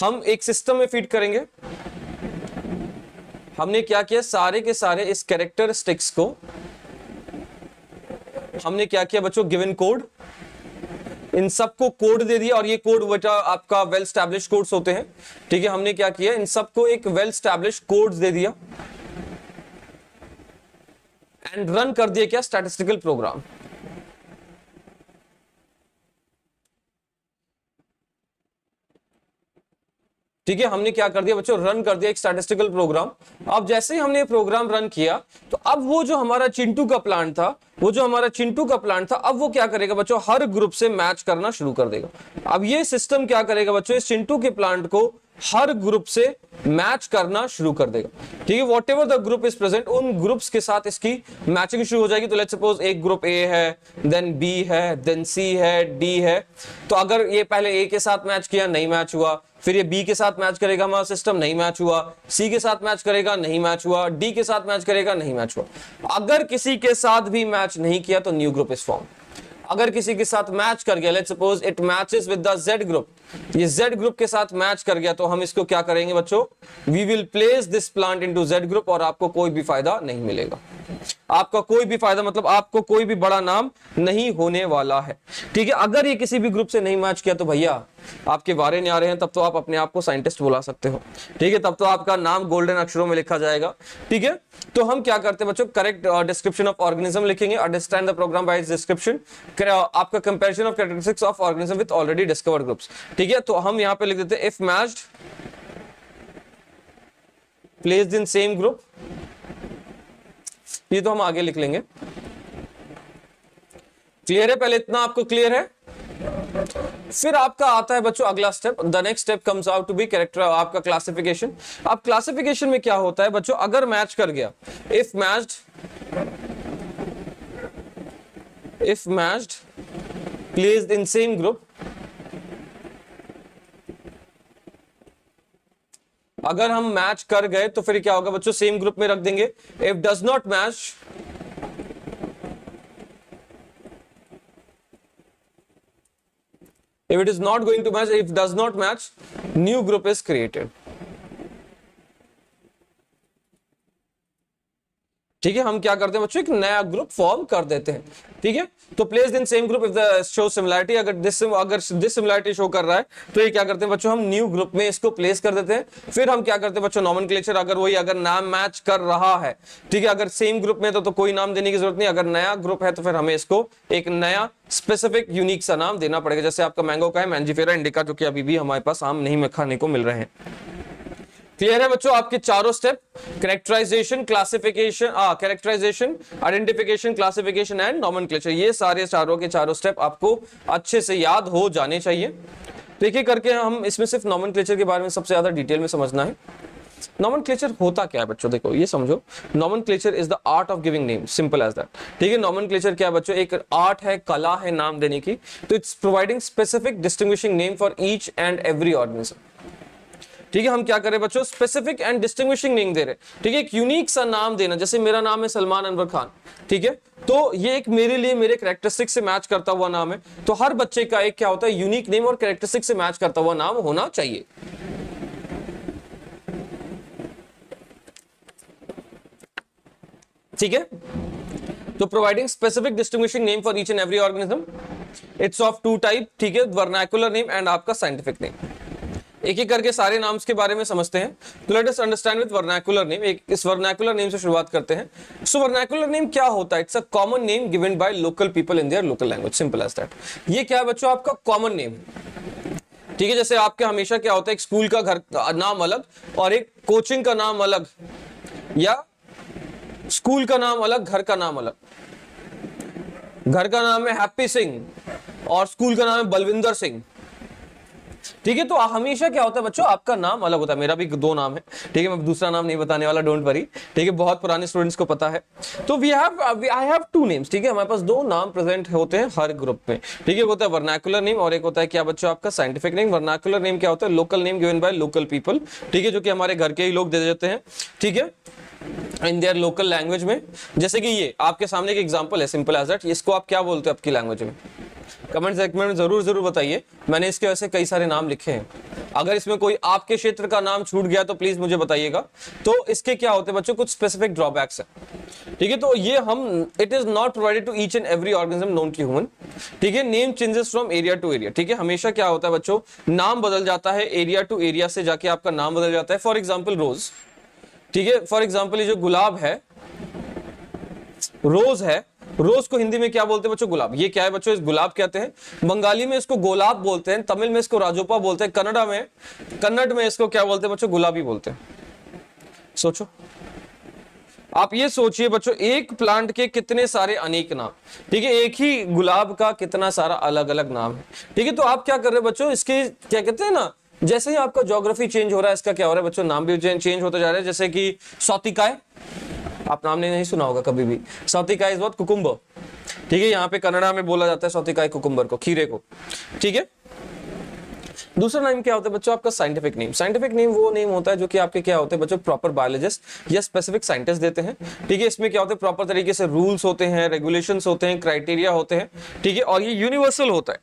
हम एक सिस्टम में फीड करेंगे। हमने क्या किया, सारे के सारे इस कैरेक्टरिस्टिक्स को हमने क्या किया बच्चों, गिवन कोड, इन सबको कोड दे दिया। और ये कोड बेटा आपका वेल स्टैब्लिश कोड्स होते हैं। ठीक है, हमने क्या किया, इन सबको एक वेल स्टैब्लिश कोड्स दे दिया एंड रन कर दिया क्या, स्टैटिस्टिकल प्रोग्राम। ठीक है, हमने क्या कर दिया बच्चों, रन कर दिया एक स्टैटिस्टिकल प्रोग्राम। अब जैसे ही हमने ये प्रोग्राम रन किया तो अब वो जो हमारा चिंटू का प्लांट था, अब वो क्या करेगा बच्चों, हर ग्रुप से मैच करना शुरू कर देगा। अब ये सिस्टम क्या करेगा बच्चों, इस चिंटू के प्लांट को हर ग्रुप से मैच करना शुरू कर देगा। ठीक है, what ever the group is present, उन ग्रुप्स के साथ इसकी मैचिंग शुरू हो जाएगी। तो लेट्स सपोज एक ग्रुप ए है, देन बी है, देन सी है, डी है। तो अगर ये पहले ए के साथ मैच किया, नहीं मैच हुआ, फिर ये बी के साथ मैच करेगा, हमारा सिस्टम नहीं मैच हुआ, सी के साथ मैच करेगा, नहीं मैच हुआ, डी के साथ मैच करेगा, नहीं मैच हुआ। अगर किसी के साथ भी मैच नहीं किया तो न्यू ग्रुप इज फॉर्म। अगर किसी के साथ मैच कर गया, let's suppose it matches with the Z group, ये जेड ग्रुप के साथ मैच कर गया, तो हम इसको क्या करेंगे बच्चों, we will place this plant into Z group और आपको कोई भी फायदा नहीं मिलेगा। आपका कोई भी फायदा मतलब आपको कोई भी बड़ा नाम नहीं होने वाला है। ठीक है, अगर ये किसी भी ग्रुप से नहीं मैच किया तो भैया आपके वारे नहीं आ रहे हैं, तब तो आप अपने आप को साइंटिस्ट बुला सकते हो। ठीक है, तब तो आपका नाम गोल्डन अक्षरों में लिखा जाएगा। ठीक है, तो हम क्या करते हैं बच्चों, करेक्ट डिस्क्रिप्शन ऑफ ऑर्गेनिज्म लिखेंगे, understand the program by its description, आपका comparison of characteristics of organism with already discovered groups. ठीक है, तो हम यहां पे लिख देते हैं if matched placed in same group, ये तो हम आगे लिख लेंगे। क्लियर है, पहले इतना आपको क्लियर है। फिर आपका आता है बच्चों अगला step, the next step comes out to be character, आपका क्लासिफिकेशन। अब क्लासिफिकेशन में क्या होता है बच्चों, अगर मैच कर गया, if matched placed in same group, अगर हम मैच कर गए तो फिर क्या होगा बच्चों, सेम ग्रुप में रख देंगे। If does not match, if it is not going to match, if does not match, new group is created। ठीक है, हम क्या करते हैं बच्चों, एक नया ग्रुप फॉर्म कर देते हैं। ठीक है, तो place in same group if the show similarity, अगर दिस सिमिलरिटी शो कर रहा है तो ये क्या करते हैं बच्चों, हम न्यू ग्रुप में इसको प्लेस कर देते हैं। फिर हम क्या करते हैं बच्चों, नॉमेनक्लेचर, अगर नाम मैच कर रहा है, ठीक है, अगर सेम ग्रुप में तो कोई नाम देने की जरूरत नहीं, अगर नया ग्रुप है तो फिर हमें इसको एक नया स्पेसिफिक यूनिक सा नाम देना पड़ेगा। जैसे आपका मैंगो का है मैंजीफेरा इंडिका, जो कि अभी भी हमारे पास आम नहीं खाने को मिल रहे हैं। क्लियर है बच्चों आपके चारों step, characterization, classification, characterization, identification, classification and nomenclature, ये सारे चारों के चारों स्टेप आपको अच्छे से याद हो जाने चाहिए। देखिए करके हम इसमें सिर्फ नॉमेनक्लेचर के बारे में सबसे ज्यादा डिटेल में समझना है। नॉमेनक्लेचर होता क्या है बच्चों, देखो ये समझो, nomenclature is the art of giving name, simple as that. ठीक है, नॉमेनक्लेचर क्या है बच्चों, एक आर्ट है, कला है नाम देने की। तो it's providing specific distinguishing name for each and every organism. ठीक है, हम क्या करें बच्चों, स्पेसिफिक एंड डिस्टिंग्विशिंग नेम दे रहे। ठीक है, एक यूनिक सा नाम देना, जैसे मेरा नाम है सलमान अनवर खान। ठीक है, तो ये एक मेरे लिए मेरे कैरेक्टरिस्टिक से मैच करता हुआ नाम है। तो हर बच्चे का एक क्या होता है, यूनिक नेम और कैरेक्टरिस्टिक से मैच करता हुआ नाम होना चाहिए। ठीक है, तो providing specific distinguishing name for each and every organism, it's of two type. ठीक है, वर्नाकुलर नेम एंड आपका साइंटिफिक नेम। एक एक करके सारे नाम्स के बारे में समझते हैं। तो let us understand with vernacular name. इस वर्नाकुलर नेम से शुरुआत करते हैं। सो वर्नाकुलर नेम क्या होता है, it's a common name given by local people in their local language, simple as that. ये क्या है बच्चों, आपका कॉमन नेम। ठीक है, जैसे आपके हमेशा क्या होता है, एक स्कूल का घर का नाम अलग और एक कोचिंग का नाम अलग, या स्कूल का नाम अलग, घर का नाम अलग। घर का नाम है हैप्पी सिंह और स्कूल का नाम है बलविंदर सिंह। ठीक है, तो हमेशा क्या होता है बच्चों, आपका नाम अलग होता है। मेरा भी दो नाम है, ठीक है, मैं दूसरा नाम नहीं बताने वाला, डोंट वरी। ठीक है, बहुत पुराने स्टूडेंट्स को पता है। तो आई हैव टू नेम्स। ठीक है, हमारे पास दो नाम प्रेजेंट होते हैं हर ग्रुप में। ठीक है, होता है वर्नाकुलर नेम और एक होता है क्या बच्चों, आपका साइंटिफिक नेम। वर्नाकुलर नेम क्या होता है, local name given by local people. ठीक है, जो कि हमारे घर के ही लोग दे देते हैं। ठीक है, इन देयर लोकल लैंग्वेज में। जैसे कि ये आपके सामने एक एग्जांपल है, सिंपल एज दैट। इसको आप क्या बोलते हो आपकी लैंग्वेज में, कमेंट सेगमेंट में जरूर बताइए। मैंने इसके वैसे कई सारे नाम लिखे हैं, अगर इसमें कोई आपके क्षेत्र का नाम छूट गया तो प्लीज मुझे बताइएगा। तो इसके क्या होते हैं बच्चों, कुछ स्पेसिफिक ड्रॉबैक्स है। ठीक है, तो ये हम, it is not provided to each and every organism known to human. ठीक है, name changes from area to area. ठीक है, हमेशा क्या होता है बच्चों, नाम बदल जाता है, एरिया टू एरिया से जाके आपका नाम बदल जाता है। फॉर एग्जाम्पल रोज। ठीक है, फॉर एग्जाम्पल ये जो गुलाब है, रोज है, रोज को हिंदी में क्या बोलते हैं बच्चों, गुलाब। ये क्या है बच्चों, इस गुलाब कहते हैं। बंगाली में इसको गोलाब बोलते हैं, तमिल में इसको राजोपा बोलते हैं, कन्नड़ में इसको क्या बोलते हैं बच्चों, गुलाबी बोलते हैं। सोचो, आप ये सोचिए बच्चों, एक प्लांट के कितने सारे अनेक नाम। ठीक है, एक ही गुलाब का कितना सारा अलग अलग नाम है। ठीक है, तो आप क्या कर रहे हो बच्चों, इसके क्या कहते हैं ना, जैसे ही आपका ज्योग्राफी चेंज हो रहा है, इसका क्या हो रहा है बच्चों, नाम भी चेंज होता जा रहा है। जैसे कि सौतिकाय, आप नाम नहीं सुना होगा कभी भी। सौतिकाय इज व्हाट, कुकुम्बर। ठीक है, यहाँ पे कन्नड़ा में बोला जाता है सौतिकाय कुकुम्बर को, खीरे को। ठीक है, दूसरा नेम क्या होता है बच्चों, आपका साइंटिफिक नेम। साइंटिफिक नेम वो नेम होता है जो कि आपके क्या होते हैं बच्चों, प्रॉपर बायोलॉजिस्ट या स्पेसिफिक साइंटिस्ट देते हैं। ठीक है, इसमें क्या होता है, प्रॉपर तरीके से रूल्स होते हैं, रेगुलेशंस होते हैं, क्राइटेरिया होते हैं। ठीक है, और ये यूनिवर्सल होता है।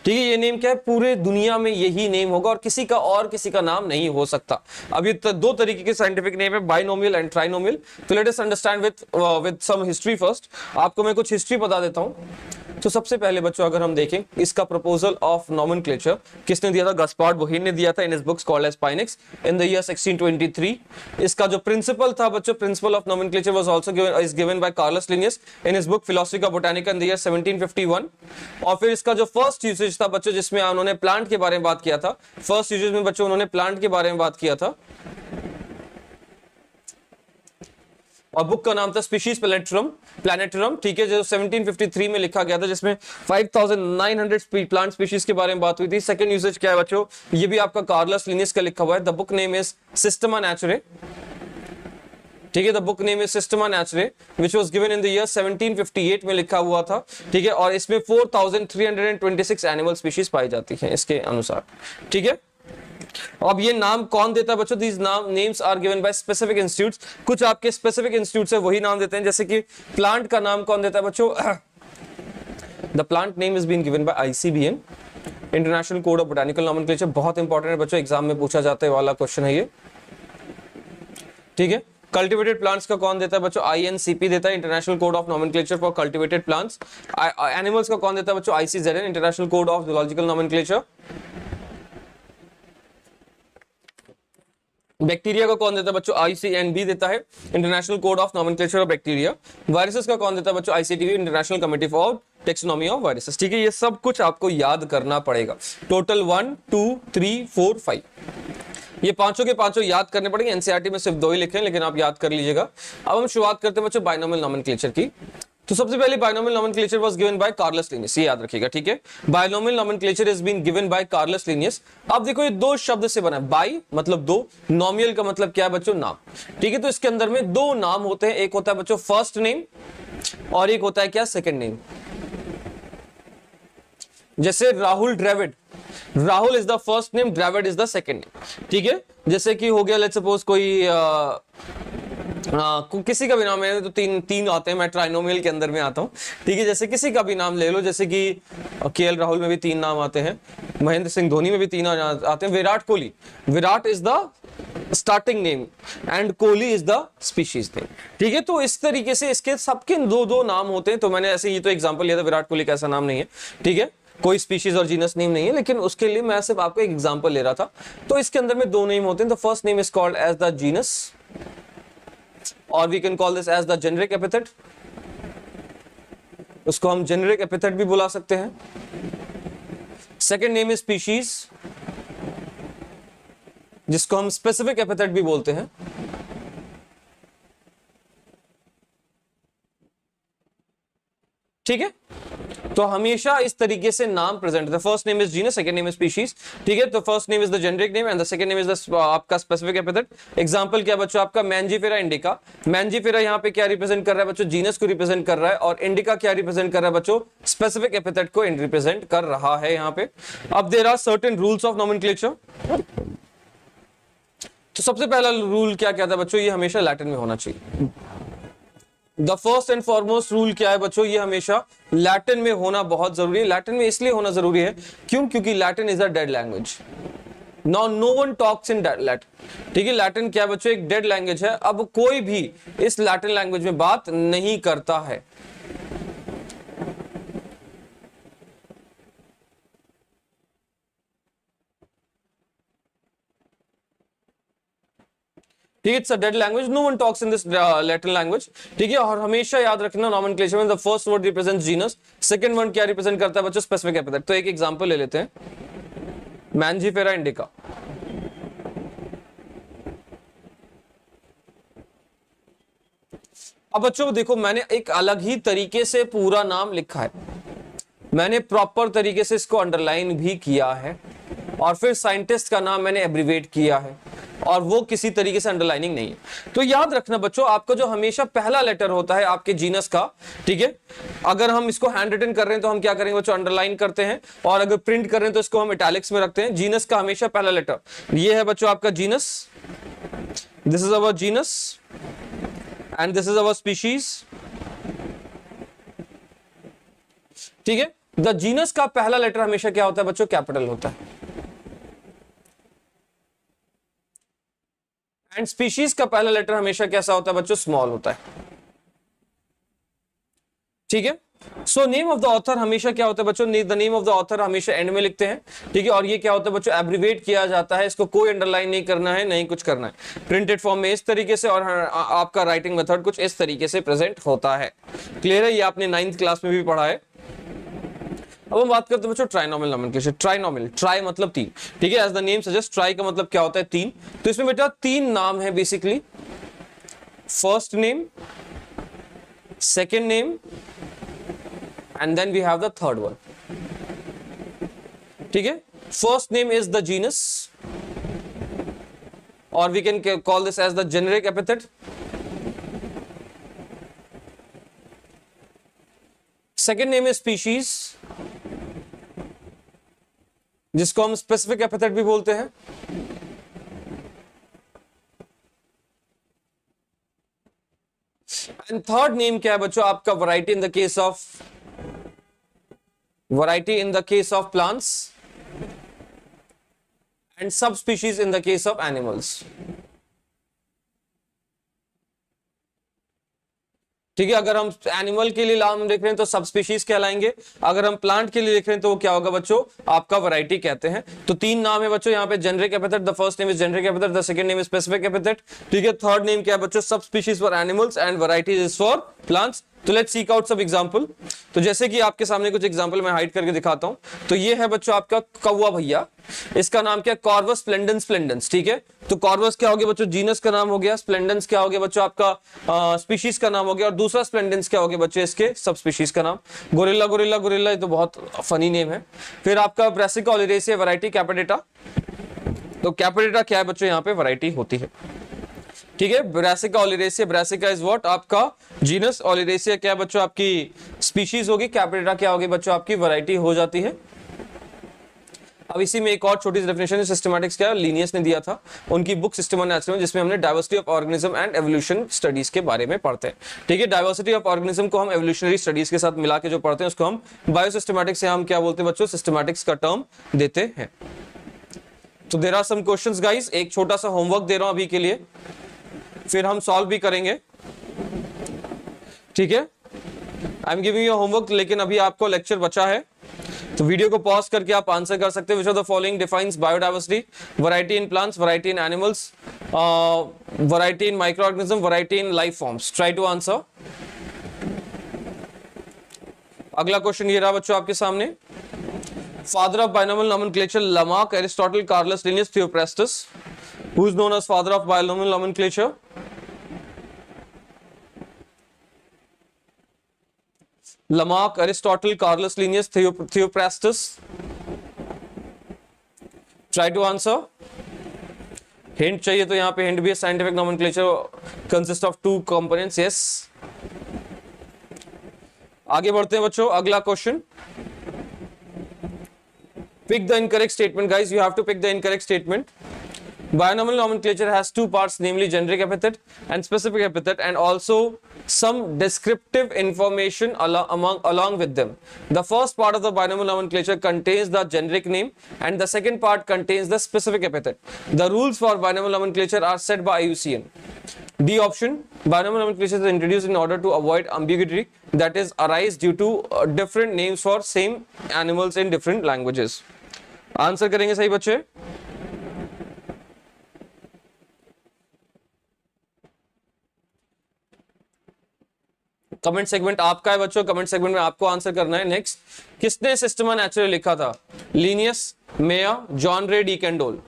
ठीक है, ये नेम क्या है, पूरे दुनिया में यही नेम होगा और किसी का नाम नहीं हो सकता। अब ये दो तरीके के साइंटिफिक नेम है, बाइनोमियल एंड ट्राइनोमियल। तो let us understand with some history first. आपको मैं कुछ हिस्ट्री बता देता हूं। तो सबसे पहले बच्चों अगर हम देखें, इसका प्रपोजल ऑफ नॉमेनक्लेचर किसने दिया था, गास्पार्ड बोहीन ने दिया था in his books called as Pinax in the year 1623। इसका जो प्रिंसिपल था बच्चों, principle of nomenclature was also given by Carolus Linnaeus in his book Philosophia Botanica in the year 1751। और फिर इसका जो फर्स्ट यूसेज था बच्चों, जिसमें उन्होंने प्लांट के बारे में बात किया था, फर्स्ट यूसेज में बच्चों उन्होंने प्लांट के बारे में बात किया था, और बुक का नाम था स्पीशीज प्लैनेटरम। ठीक है, जो 1753 में लिखा गया था, जिसमें 5900 प्लांट स्पीशीज के बारे में बात हुई थी। सेकंड यूसेज क्या है बच्चों, ये भी आपका कार्लस लिनियस का लिखा हुआ है। The book name is Systema नेचुरे। ठीक है, the book name is Systema नेचुरे which was given in the year 1758 में लिखा हुआ था। ठीक है, और इसमें 4326 एनिमल स्पीशीज पाई जाती है इसके अनुसार। ठीक है, अब ये नाम कौन देता है बच्चों, these names are given by specific institutes. कुछ आपके स्पेसिफिक इंस्टीट्यूट है वही नाम देते हैं। जैसे कि प्लांट का नाम कौन देता है बच्चों, the plant name is been given by ICBN, international code of botanical nomenclature. बहुत इंपॉर्टेंट है बच्चों, एग्जाम में पूछा जाते वाला क्वेश्चन है ये। ठीक है, कल्टिवेटेड प्लांट्स का कौन देता है बच्चों? INCP देता है, international code of nomenclature for cultivated plants. Animals का कौन देता है बच्चों? ICZN, international code of zoological nomenclature. Bacteria का कौन देता है बच्चों? ICNB देता है, international code of nomenclature of bacteria. Viruses का कौन देता है बच्चों? ICTV, international committee for taxonomy of viruses. ठीक है, ये सब कुछ आपको याद करना पड़ेगा। टोटल 1 2 3 4 5, ये पांचों के पांचों याद करने पड़ेंगे। एनसीईआरटी में सिर्फ 2 ही लिखे हैं, लेकिन आप याद कर लीजिएगा। अब हम शुरुआत करते हैं बच्चों बाइनोमियल नॉमेनक्लेचर की। तो सबसे पहले binomial nomenclature was given by Carolus Linnaeus, ये याद रखिएगा। ठीक है, binomial nomenclature is been given by Carolus Linnaeus. अब देखो ये दो शब्द से बना है, बाई मतलब दो, नॉमियल का मतलब क्या है बच्चों? नाम। ठीक है, तो इसके अंदर में दो नाम होते हैं, एक होता है बच्चों फर्स्ट नेम और एक होता है क्या? Second name. जैसे Rahul Dravid, Rahul is the first name, Dravid is the second name. ठीक है, जैसे कि हो गया लेट्स सपोज कोई किसी का भी नाम है, तो तीन आते हैं, मैं ट्राइनोमियल के अंदर में आता हूं। ठीक है, जैसे किसी का भी नाम ले लो, जैसे कि KL राहुल में भी 3 नाम आते हैं, महेंद्र सिंह धोनी में भी 3 आते हैं, Virat Kohli, Virat is the starting name and Kohli is the species name. ठीक है, तो इस तरीके से इसके सबके दो नाम होते हैं। तो मैंने ऐसे ये तो एग्जांपल लिया था, विराट कोहली का ऐसा नाम नहीं है। ठीक है, कोई स्पीशीज और जीनस नेम नहीं है, लेकिन उसके लिए मैं सिर्फ आपको एक एग्जांपल ले रहा था। तो इसके अंदर में 2 नेम होते हैं। The first name is called as the genus, और we can call this as the generic epithet. उसको हम जेनेरिक एपिथेट भी बुला सकते हैं। सेकंड नेम इज स्पीशीज, जिसको हम स्पेसिफिक एपिथेट भी बोलते हैं। ठीक है, तो हमेशा इस तरीके से नाम प्रेजेंट है। First name is genus, second name is species. ठीक है, तो first name is the generic name and the second name is the आपका स्पेसिफिक एपिथेट। एग्जांपल क्या बच्चों? आपका मैंजीफेरा इंडिका। मैंजीफेरा यहाँ पे क्या रिप्रेजेंट कर रहा है बच्चों? जीनस को रिप्रेजेंट कर रहा है, और इंडिका क्या रिप्रेजेंट कर रहा है बच्चों? स्पेसिफिक एपिथेट को रिप्रेजेंट कर रहा है यहाँ पे। अब there are certain rules of nomenclature. तो सबसे पहला रूल क्या कहता है बच्चों? ये हमेशा लैटिन में होना चाहिए। The first and foremost rule क्या है बच्चों? ये हमेशा लैटिन में होना बहुत जरूरी है। लैटिन में इसलिए होना जरूरी है क्योंकि Latin is a dead language. Now no one talks in Latin. ठीक है, लैटिन क्या बच्चों? एक डेड लैंग्वेज है। अब कोई भी इस लैटिन लैंग्वेज में बात नहीं करता है। ठीक है, it's a dead language, no one talks in this Latin language. ठीक है, और हमेशा याद रखना नॉमेनक्लेचर में the first word represents genus, second word क्या रिप्रेजेंट करता है बच्चों? Specific epithet. तो एक एग्जांपल ले लेते हैं, मैंजीफेरा इंडिका। अब बच्चों देखो, मैंने एक अलग ही तरीके से पूरा नाम लिखा है, मैंने प्रॉपर तरीके से इसको अंडरलाइन भी किया है, और फिर साइंटिस्ट का नाम मैंने एब्रिवेट किया है, और वो किसी तरीके से अंडरलाइनिंग नहीं है। तो याद रखना बच्चों, आपका जो हमेशा पहला लेटर होता है आपके जीनस का, ठीक है, अगर हम इसको हैंड रिटन कर रहे हैं तो हम क्या करेंगे बच्चों? अंडरलाइन करते हैं, और अगर प्रिंट कर रहे हैं तो इसको हम इटैलिक्स में रखते हैं। जीनस का हमेशा पहला लेटर ये है बच्चों आपका genus, this is our genus and this is our species. ठीक है, द जीनस का पहला लेटर हमेशा क्या होता है बच्चों? कैपिटल होता है। एंड स्पीशीज का पहला लेटर हमेशा कैसा होता है बच्चों? स्मॉल होता है। ठीक है, so name of the author हमेशा क्या होता है बच्चों? The name of the author हमेशा एंड में लिखते हैं। ठीक है, और ये क्या होता है बच्चों? एब्रिवेट किया जाता है, इसको कोई अंडरलाइन नहीं करना है, नहीं कुछ करना है। प्रिंटेड फॉर्म में इस तरीके से, और आपका राइटिंग मेथड कुछ इस तरीके से प्रेजेंट होता है। क्लियर है? ये आपने 9th क्लास में भी पढ़ा है। अब हम बात करते हैं बच्चों ट्राइनोमियल नॉमेनक्लेचर। ट्राइनोमियल, ट्राई मतलब 3। ठीक है, as the name suggest, tri का मतलब क्या होता है? 3। तो इसमें बेटा 3 नाम है basically, first name, second name, and then we have the third one. ठीक है, first name is the genus, और we can call this as the generic epithet. Second name is species, जिसको हम स्पेसिफिक एपिथेट भी बोलते हैं। And third name क्या है बच्चों? आपका variety in the case of, variety in the case of plants, and subspecies in the case of animals. ठीक है, अगर हम एनिमल के लिए नाम लिख रहे हैं तो सब स्पीशीज कहलाएंगे, अगर हम प्लांट के लिए लिख रहे हैं तो वो क्या होगा बच्चों, आपका वैरायटी कहते हैं। तो 3 नाम है बच्चों यहाँ पे, generic epithet, the first name is generic epithet, the second name is specific epithet. ठीक है, थर्ड नेम क्या है बच्चों, सब species for animals and varieties is for plants. तो लेट्स सीक आउट सब एग्जांपल। तो जैसे कि आपके सामने कुछ एग्जांपल मैं हाइड करके दिखाता हूं। तो ये है बच्चों आपका कौवा भैया, इसका नाम क्या है, कॉर्वस स्प्लेंडेंस स्प्लेंडेंस। ठीक है, तो कॉर्वस क्या हो गया बच्चों, जीनस का नाम हो गया, स्प्लेंडेंस क्या हो गया बच्चों आपका स्पीशीज का नाम हो गया, और दूसरा स्प्लेंडेंस क्या हो गया बच्चों इसके सब स्पीशीज का नाम। गोरिल्ला गोरिल्ला गोरिल्ला, ये तो बहुत फनी नेम है। फिर आपका ब्रासिका ओलिरेसिया वैरायटी कैपेडेटा। तो कैपेडेटा क्या है बच्चों, यहाँ पे वैरायटी होती है। ठीक है, brassica oleracea, brassica is what आपका जीनस, ओलिरेसिया क्या बच्चों आपकी स्पीशीज होगी, कैपेडेटा क्या होगी बच्चों आपकी वैरायटी हो जाती है। अब इसी में एक और छोटी सी डेफिनेशन है, सिस्टमैटिक्स क्या लिनियस ने दिया था, उनकी बुक सिस्टम ऑफ नेचर, जिसमें हमने diversity of organism and evolution studies के बारे में पढ़ते हैं। ठीक है, डाइवर्सिटी ऑफ ऑर्गेनिज्म को हम एवोल्यूशनरी स्टडीज के साथ मिला के जो पढ़ते हैं उसको हम बायोसिस्टमैटिक्स से हम क्या बोलते हैं बच्चों, सिस्टमैटिक्स का टर्म देते हैं। तो there are some questions guys, एक छोटा सा होमवर्क दे रहा हूं अभी के लिए, फिर हम सॉल्व भी करेंगे। ठीक है, I am giving you homework, लेकिन अभी आपको लेक्चर बचा है, तो वीडियो को पॉज करके आप आंसर कर सकते हैं। Which of the following defines biodiversity, variety in plants, variety in animals, variety in microorganism, variety in life forms. Try to answer. अगला क्वेश्चन ये रहा बच्चों आपके सामने, father of binomial nomenclature, Lamarck, Aristotle, Carolus Linnaeus, Theophrastus. Who is known as father of binomial nomenclature? Lamarck, Aristotle, Carolus Linnaeus, Theophrastus. Try to answer. Hint चाहिए तो यहाँ पे hint भी है, scientific nomenclature consists of 2 components. Yes. आगे बढ़ते हैं बच्चों, अगला question. Pick the incorrect statement, guys. You have to pick the incorrect statement. Binomial nomenclature has 2 parts, namely generic epithet and specific epithet, and also some descriptive information along with them. The first part of the binomial nomenclature contains the generic name, and the second part contains the specific epithet. The rules for binomial nomenclature are set by IUCN. D option, binomial nomenclature is introduced in order to avoid ambiguity that is arise due to different names for same animals in different languages. Answer करेंगे सही बच्चे? Comment segment आपका है बच्चों, comment segment में आपको answer करना है। नेक्स्ट, किसने सिस्टमा नेचुरल लिखा था? लिनियस, मेयर, जॉन रे, डी कैंडोल।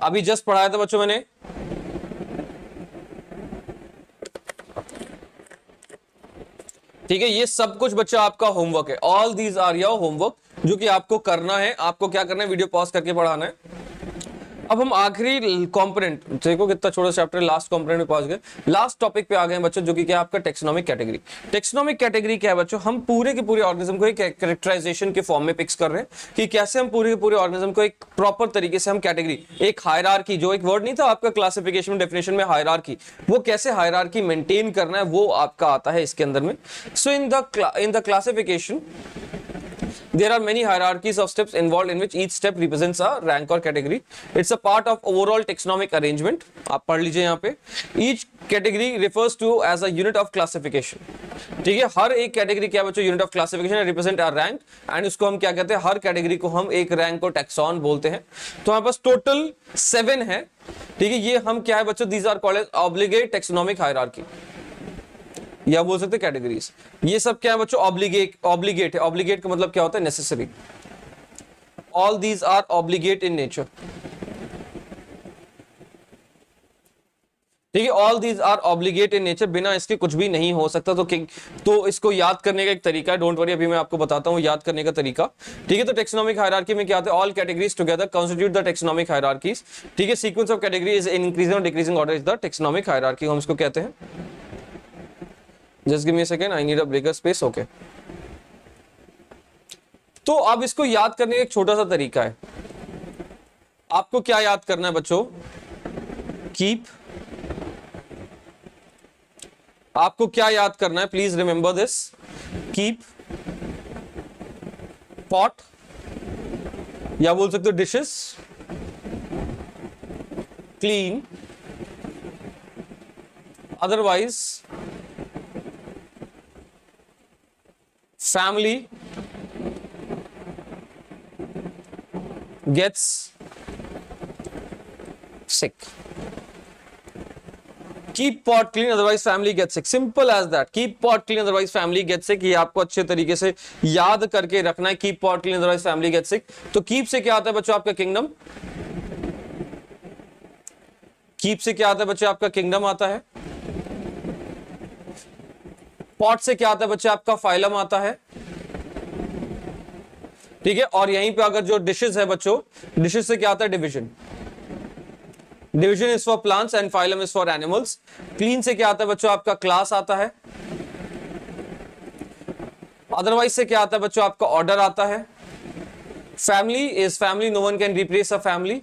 अभी जस्ट पढ़ाया था बच्चों मैंने। ठीक है, ये सब कुछ बच्चा आपका होमवर्क है, all these are your homework, जो कि आपको करना है। आपको क्या करना है, वीडियो पॉज करके पढ़ाना है। अब हम आखिरी कंपोनेंट, देखो कितना छोटा चैप्टर, लास्ट कंपोनेंट में पहुंच गए, लास्ट टॉपिक पे आ गए बच्चों, जो कि क्या है आपका टेक्सोनोमिक कैटेगरी। टेक्सोनोमिक कैटेगरी क्या है बच्चों, हम पूरे के पूरे ऑर्गेनिज्म को एक कैरेक्टराइजेशन के फॉर्म में पिक्स कर रहे हैं कि कैसे हम पूरे के पूरे ऑर्गेनिज्म को एक प्रॉपर तरीके से हम कैटेगरी, एक हायरार्की, जो एक वर्ड नहीं था आपका क्लासिफिकेशन डेफिनेशन में हायरार्की, वो कैसे हायरार्की मेंटेन करना है वो आपका आता है इसके अंदर में। So in the classification there are many hierarchies of steps involved in which each step represents a rank or category. It's a part of overall taxonomic arrangement. आप पढ़ लीजिए यहाँ पे। Each category refers to as a unit of classification. ठीक है, हर एक category क्या बच्चों, unit of classification, represent are rank, and उसको हम क्या कहते हैं, हर कैटेगरी को हम एक रैंक को टैक्सॉन बोलते हैं। तो हमारे पास टोटल 7 है। ठीक है, ये हम क्या है बच्चों, these are called as obligate taxonomic hierarchy, या बोल सकते कैटेगरीज। ये सब क्या है बच्चों, ऑब्लिगेट है। ऑब्लिगेट का मतलब क्या होता है, necessary. All these are obligate in nature. ठीक है, all these are obligate in nature, बिना इसके कुछ भी नहीं हो सकता। तो इसको याद करने का एक तरीका है, डोंट वरी, अभी मैं आपको बताता हूं याद करने का तरीका। ठीक है, तो टेक्सोनोमिक हायरार्की में क्या आता है, all categories together constitute the taxonomic hierarchies. ठीक है, sequence of category is in increasing और decreasing order is the taxonomic hierarchy, हम इसको कहते हैं। Just give me a second, I need a breaker space, okay. तो अब इसको याद करने का एक छोटा सा तरीका है। आपको क्या याद करना है बच्चों, कीप। आपको क्या याद करना है, please remember this, keep, pot, या बोल सकते हो dishes, clean, otherwise family gets sick, keep pot clean otherwise family gets sick, simple as that. Keep pot clean otherwise family gets sick, ये आपको अच्छे तरीके से याद करके रखना है। Keep pot clean otherwise family gets sick. तो कीप से क्या आता है बच्चों? आपका किंगडम। कीप से क्या आता है बच्चे? आपका किंगडम आता है। पॉट से क्या आता है बच्चे? आपका फाइलम आता है। ठीक है, और यहीं पे अगर जो डिशेस है बच्चों, डिशेस से क्या आता है? Division. Division is for plants and phylum is for animals. Clean से क्या आता है बच्चों? आपका क्लास आता है। अदरवाइज से क्या आता है बच्चों? आपका ऑर्डर आता है। Family is family, no one can replace a family.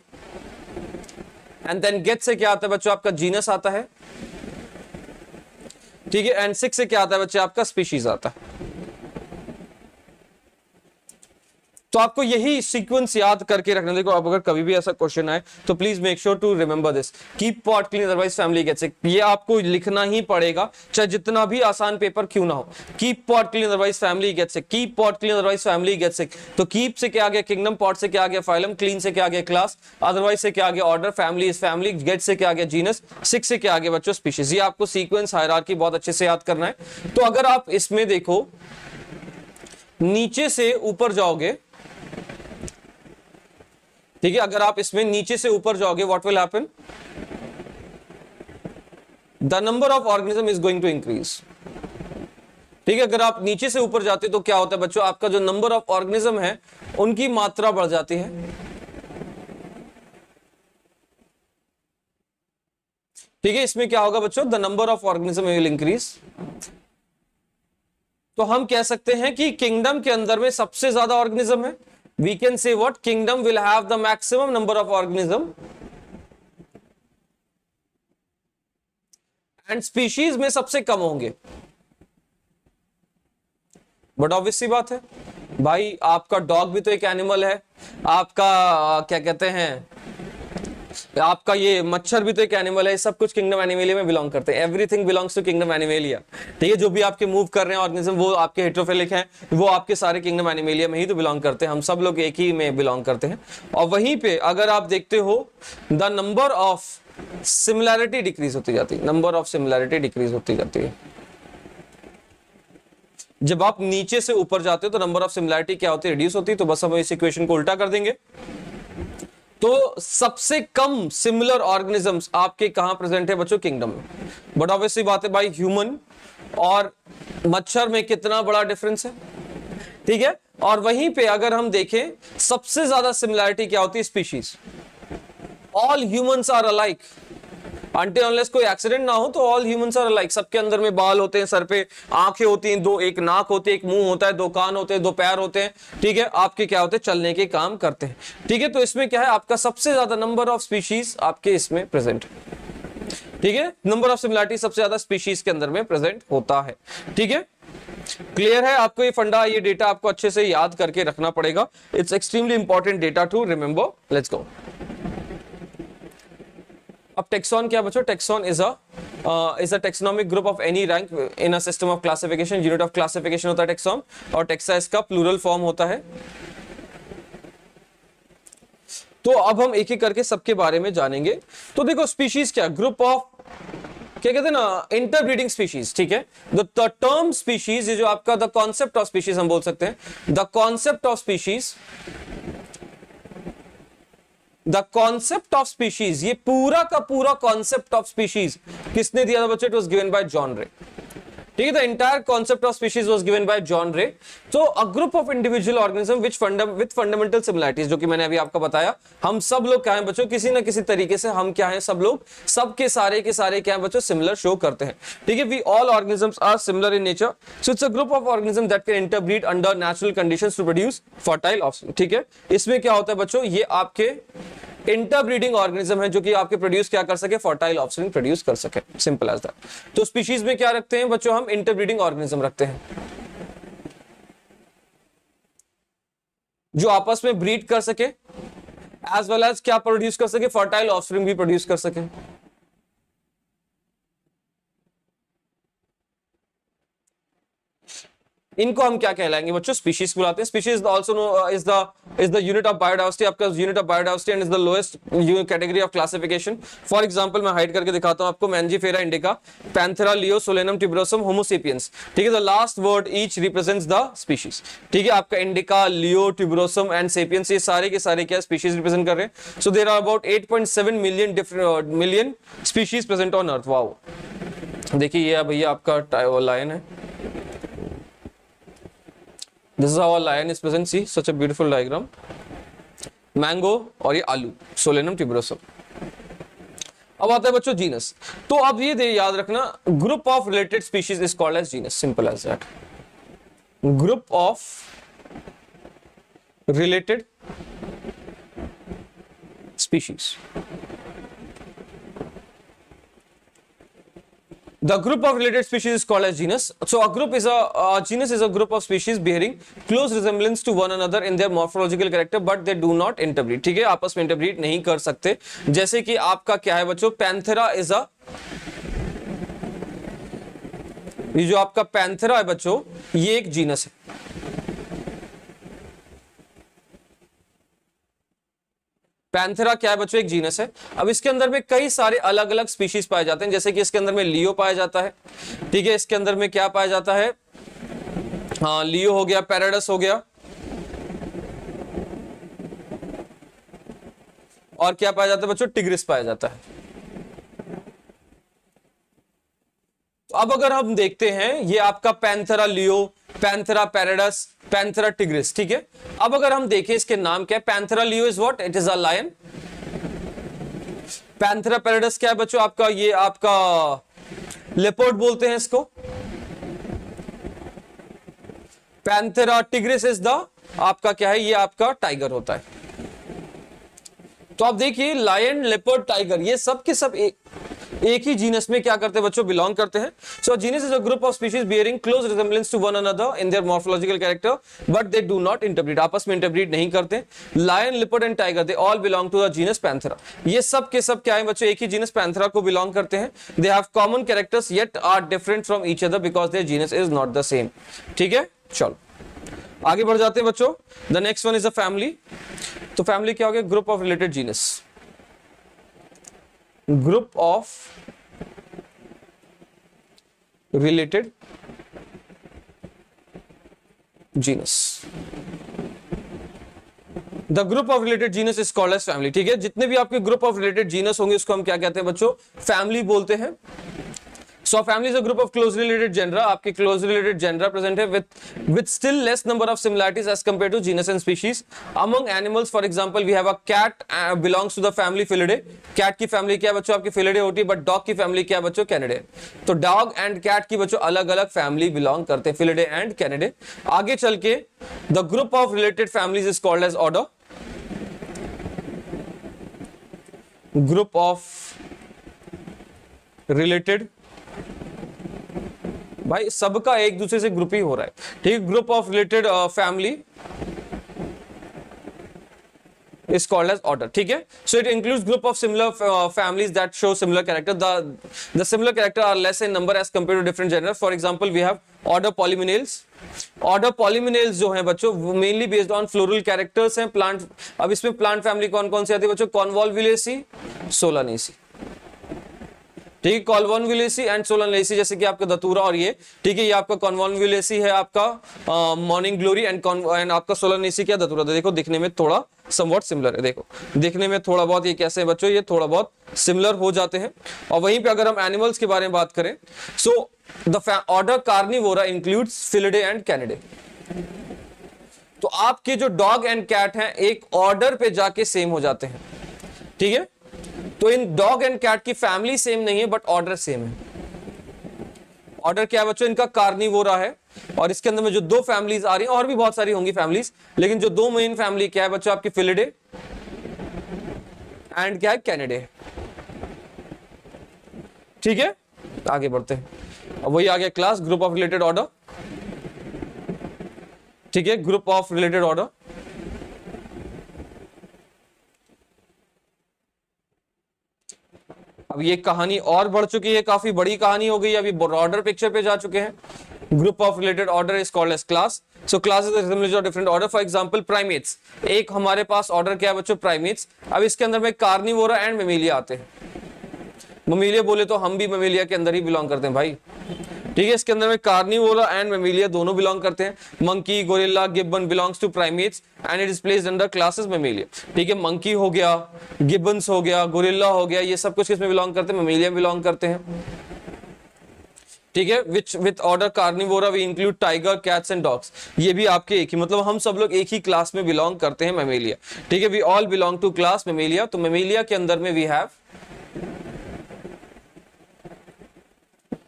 And then गेट से क्या आता है बच्चों? आपका जीनस आता है। ठीक है, एंड सिक से क्या आता है बच्चे? आपका स्पीशीज आता है। तो आपको यही सीक्वेंस याद करके रखना। देखो, अब अगर कभी भी ऐसा क्वेश्चन आए तो please make sure to remember this, keep pot clean otherwise family gets sick. ये आपको लिखना ही पड़ेगा, चाहे जितना भी आसान पेपर क्यों ना हो। Keep pot clean otherwise family gets sick, keep pot clean otherwise family gets sick. तो कीप से क्या आ गया? किंगडम। पॉट से क्या आ गया? फाइलम। क्लीन से क्या आ गया? क्लास। अदरवाइज से क्या आ गया? ऑर्डर। Family is family. गेट से क्या आ गया? जीनस। सिक से क्या आ गया बच्चों? स्पीशीज। ये आपको सीक्वेंस हायरार्की बहुत अच्छे से याद करना है। तो अगर आप इसमें देखो, नीचे से ऊपर जाओगे, ठीक है, अगर आप इसमें नीचे से ऊपर जाओगे, what will happen? The number of organism is going to increase. ठीक है, अगर आप नीचे से ऊपर जाते तो क्या होता है बच्चों? आपका जो नंबर ऑफ ऑर्गेनिज्म है उनकी मात्रा बढ़ जाती है। ठीक है, इसमें क्या होगा बच्चों? The number of organism will increase. तो हम कह सकते हैं कि किंगडम के अंदर में सबसे ज्यादा ऑर्गेनिज्म है। We can say what? Kingdom will have the maximum number of organism and species में सबसे कम होंगे। बट ऑब्वियस सी बात है भाई, आपका डॉग भी तो एक एनिमल है, आपका क्या कहते हैं, आपका ये मच्छर भी तो एक एनिमल है। सब कुछ किंगडम एनिमेलिया में बिलोंग करते हैं। Everything belongs to kingdom Animalia. ठीक है, जो भी आपके मूव कर रहे हैं ऑर्गेनिज्म, वो आपके हेट्रोफिलिक हैं, वो आपके सारे किंगडम एनिमेलिया में ही तो बिलोंग करते हैं। हम सब लोग एक ही में बिलोंग करते हैं। और वहीं पे अगर आप देखते हो, the number of similarity decrease होती जाती है। नंबर ऑफ सिमिलैरिटी डिक्रीज होती जाती है। जब आप नीचे से ऊपर जाते हो तो नंबर ऑफ सिमिलैरिटी क्या होती है? रिड्यूस होती है। तो बस हम इस इक्वेशन को उल्टा कर देंगे। तो सबसे कम सिमिलर ऑर्गेनिजम्स आपके कहां प्रेजेंट है बच्चों? किंगडम में। बट ऑब्वियसली बात है भाई, ह्यूमन और मच्छर में कितना बड़ा डिफरेंस है। ठीक है, और वहीं पे अगर हम देखें, सबसे ज्यादा सिमिलैरिटी क्या होती है? Species. All humans are alike until unless कोई एक्सीडेंट ना हो, तो ऑल ह्यूमंस आर अलाइक। सबके अंदर में बाल होते हैं, सर पे आंखें होती हैं, दो, एक नाक होती है, एक मुंह होता है, दो कान होते हैं, दो पैर होते हैं। ठीक है, आपके क्या होते हैं? चलने के काम करते हैं। ठीक है, तो इसमें क्या है? आपका सबसे ज्यादा नंबर ऑफ स्पीशीज आपके इसमें प्रेजेंट है। ठीक है, नंबर ऑफ सिमिलैरिटी सबसे ज्यादा स्पीशीज के अंदर में प्रेजेंट होता है। ठीक है, क्लियर है आपको ये फंडा? ये डेटा आपको अच्छे से याद करके रखना पड़ेगा। It's extremely important data to remember. Let's go. अब टेक्सॉन क्या बच्चों? Taxon is a taxonomic group of any rank in a system of classification. Unit of classification होता है टेक्सॉन, और टेक्सा इसका प्लूरल फॉर्म होता है। तो अब हम एक एक करके सबके बारे में जानेंगे। तो देखो, स्पीशीज क्या? ग्रुप ऑफ, क्या कहते हैं ना, इंटरब्रीडिंग स्पीशीज। ठीक है, द टर्म स्पीशीज, ये जो आपका द कॉन्सेप्ट ऑफ स्पीशीज हम बोल सकते हैं। The concept of species, the concept of species, ये पूरा का पूरा कॉन्सेप्ट ऑफ स्पीशीज किसने दिया था बच्चों? It was given by John Ray. ठीक है, the entire concept of species was given by John Ray. तो a group of individual organism with fundamental similarities, जो कि मैंने अभी आपको बताया। हम सब लोग क्या हैं बच्चों? किसी ना किसी तरीके से हम क्या हैं? सब लोग, सबके सारे के सारे क्या हैं बच्चों? सिमिलर शो करते हैं। ठीक है, we all organisms are similar in nature. So it's a group of organism that can interbreed under natural conditions to produce fertile offspring. ठीक है, इसमें क्या होता है बच्चों? ये आपके इंटरब्रीडिंग ऑर्गेनिज्म है, जो कि आपके प्रोड्यूस क्या कर सके? फर्टाइल ऑफस्प्रिंग प्रोड्यूस कर सके। Simple as that. तो स्पीशीज में क्या रखते हैं बच्चों? हम इंटरब्रीडिंग ऑर्गेनिज्म रखते हैं, जो आपस में ब्रीड कर सके, एज वेल एज क्या प्रोड्यूस कर सके? फर्टाइल ऑफस्प्रिंग भी प्रोड्यूस कर सके। इनको हम क्या कहलाएंगे बच्चों, स्पीशीज बुलाते हैं। Species also is the unit of biodiversity, आपका unit of biodiversity and is the lowest category of classification. For example मैं हाइड करके दिखाता हूं आपको, Mangifera indica, Panthera, leo, Solanum, tuberosum, Homo sapiens. ठीक है, the last word each represents the species. ठीक है, आपका indica, leo, tuberosum and sapiens, ये सारे के सारे क्या स्पीशीज रिप्रेजेंट कर रहे हैं। So there are about 8.7 million species present on earth. Wow, देखिए ये भैया आपका लायन है। This is how a lion is present. See, such a beautiful diagram. Mango और ये आलू, सोलेनम ट्यूबरोसम। अब आता है बच्चों जीनस। तो अब ये याद रखना, group of related species is called as genus, simple as that. Group of related species, the group of related species is called as genus. So a group is genus is a group of species bearing close resemblance to one another in their morphological character but they do not interbreed. ठीक है, आपस में interbreed नहीं कर सकते। जैसे कि आपका क्या है बच्चों, पैंथेरा इज अ, ये जो आपका पैंथेरा है बच्चों, ये एक जीनस है। पैंथेरा क्या है बच्चों, एक जीनस है। अब इसके अंदर में कई सारे अलग अलग स्पीशीज पाए जाते हैं, जैसे कि इसके अंदर में लियो पाया जाता है। ठीक है, इसके अंदर में क्या पाया जाता है, हाँ लियो हो गया, पैराडस हो गया, और क्या पाया जाता है बच्चों, टिग्रिस पाया जाता है। तो अब अगर हम देखते हैं, ये आपका Panthera leo, Panthera pardus, Panthera tigris. ठीक है, अब अगर हम देखें इसके नाम क्या है, Panthera leo is what, it is a lion. Panthera pardus क्या है बच्चों आपका, ये आपका लेपर्ड बोलते हैं इसको। पैंथेरा टिग्रिस इज द आपका क्या है, ये आपका टाइगर होता है। तो आप देखिए लायन, लेपर्ड, टाइगर, ये सब के सब एक ही जीनस में क्या करते हैं बच्चों, बिलोंग करते हैं। So genus is a group of species bearing close resemblance to one another in their morphological character but they do not interbreed, आपस में इंटरब्रीड नहीं करते। Lion, leopard and tiger they all belong to the genus Panthera. ये सब के सब क्या है बच्चों, एक ही जीनस पैंथेरा को बिलोंग करते हैं। They have common characters yet are different from each other because their genus is not the same. ठीक है, चलो आगे बढ़ जाते हैं बच्चों। The next one is a family. तो फैमिली क्या हो गया, group of related genus, group of related genus. The group of related genus is called as family. ठीक है, जितने भी आपके ग्रुप ऑफ रिलेटेड जीनस होंगे उसको हम क्या कहते हैं बच्चों, फैमिली बोलते हैं। So family is a group of closely related genera. आपके closely related genera present है with still less number of similarities as compared to genus and species. Among animals, for example, we have a cat belongs to the family Felidae. Cat की family क्या है बच्चों आपकी Felidae होती है, but dog की family क्या है बच्चों, Canidae। तो dog and cat की बच्चों अलग अलग family belong करते हैं, Felidae and Canidae। आगे चल के the group of related families is called as order. Group of related, भाई सबका एक दूसरे से ग्रुप ही हो रहा है। ठीक है, group of related family is called as order. ठीक है, so it includes group of similar families that show similar character. The similar character are less in number as compared to different genera. For example, we have order Polymenales. Order Polymenales जो है बच्चों mainly based on floral characters हैं। Plant, अब इसमें plant family कौन कौन सी आती है बच्चों, Convolvulaceae, Solanaceae। ठीक है, कॉन्वोल्वुलेसी एंड सोलनासेई, जैसे कि आपका दतूरा और ये। ठीक है, ये आपका कॉन्वोल्वुलेसी है, आपका मॉर्निंग ग्लोरी एंड आपका सोलनासेई क्या, दतूरा। देखो दिखने में थोड़ा समवॉट सिमिलर है, देखो दिखने में थोड़ा बहुत ये कैसे है बच्चों, ये थोड़ा बहुत सिमिलर हो जाते हैं। और वहीं पे अगर हम एनिमल्स के बारे में बात करें, so the order Carnivora includes Felidae and Canidae. तो आपके जो डॉग एंड कैट हैं एक ऑर्डर पे जाके सेम हो जाते हैं। ठीक है, तो इन डॉग एंड कैट की फैमिली सेम नहीं है बट ऑर्डर सेम है। ऑर्डर क्या है बच्चों, इनका कार्निवोरा है। और इसके अंदर में जो दो फैमिलीज आ रही हैं, और भी बहुत सारी होंगी फैमिलीज, लेकिन जो दो मेन फैमिली क्या है बच्चों आपकी, फिलिडे एंड क्या है, कैनिडे। ठीक है, आगे बढ़ते हैं। अब वही आ गया class, group of related order. ठीक है, ग्रुप ऑफ रिलेटेड ऑर्डर। अब ये कहानी और बढ़ चुकी है, काफी बड़ी कहानी हो गई, अभी ब्रॉडर पिक्चर पे जा चुके हैं। Group of related order is called as class. So class is the assemblage of different order. For example, primates. एक हमारे पास order क्या है बच्चों? Primates. अब इसके अंदर में कार्निवोरा एंड मेमेलिया आते हैं. ममीलिया बोले तो हम भी ममीलिया के अंदर ही बिलोंग करते हैं भाई. ठीक है, इसके अंदर में कार्निवोरा एंड मेमेलिया दोनों बिलोंग करते हैं. Monkey, gorilla, gibbon belongs to primates and it is placed under classes Mammalia. ठीक है, मंकी हो गया, गिब्बन्स हो गया, गोरिल्ला हो गया, ये सब कुछ किसमें बिलोंग करते हैं? मेमेलिया में बिलोंग करते हैं. ठीक है, which with order Carnivora we include tiger, cats and dogs. ये भी आपके एक ही, मतलब हम सब लोग एक ही क्लास में बिलोंग करते हैं, मेमेलिया. ठीक है, we all belong to class Mammalia. तो मेमेलिया के अंदर में we have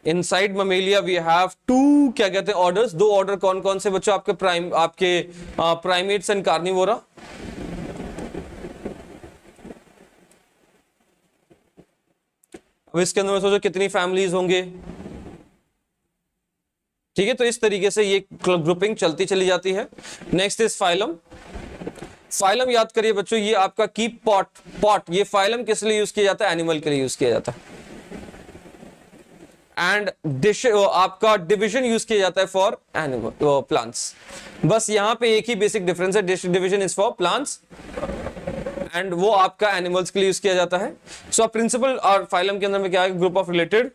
inside Mammalia we have to, क्या कहते हैं, ऑर्डर्स. दो ऑर्डर कौन कौन से बच्चों? आपके प्राइमेट्स एंड कार्निवोरा. अब इसके अंदर में सोचो कितनी फैमिलीज होंगे. ठीक है, तो इस तरीके से ये ग्रुपिंग चलती चली जाती है. Next is phylum. फाइलम याद करिए बच्चों, ये आपका कीप पॉट. ये फाइलम किस लिए यूज किया जाता है? एनिमल के लिए यूज किया जाता है. एंड आपका डिवीजन यूज किया जाता है फॉर एनिमल प्लांट्स. बस यहां पे एक ही बेसिक डिफरेंस है, division is for plants and वो आपका एनिमल्स के लिए यूज किया जाता है. सो प्रिंसिपल और फाइलम के अंदर में क्या है? ग्रुप ऑफ रिलेटेड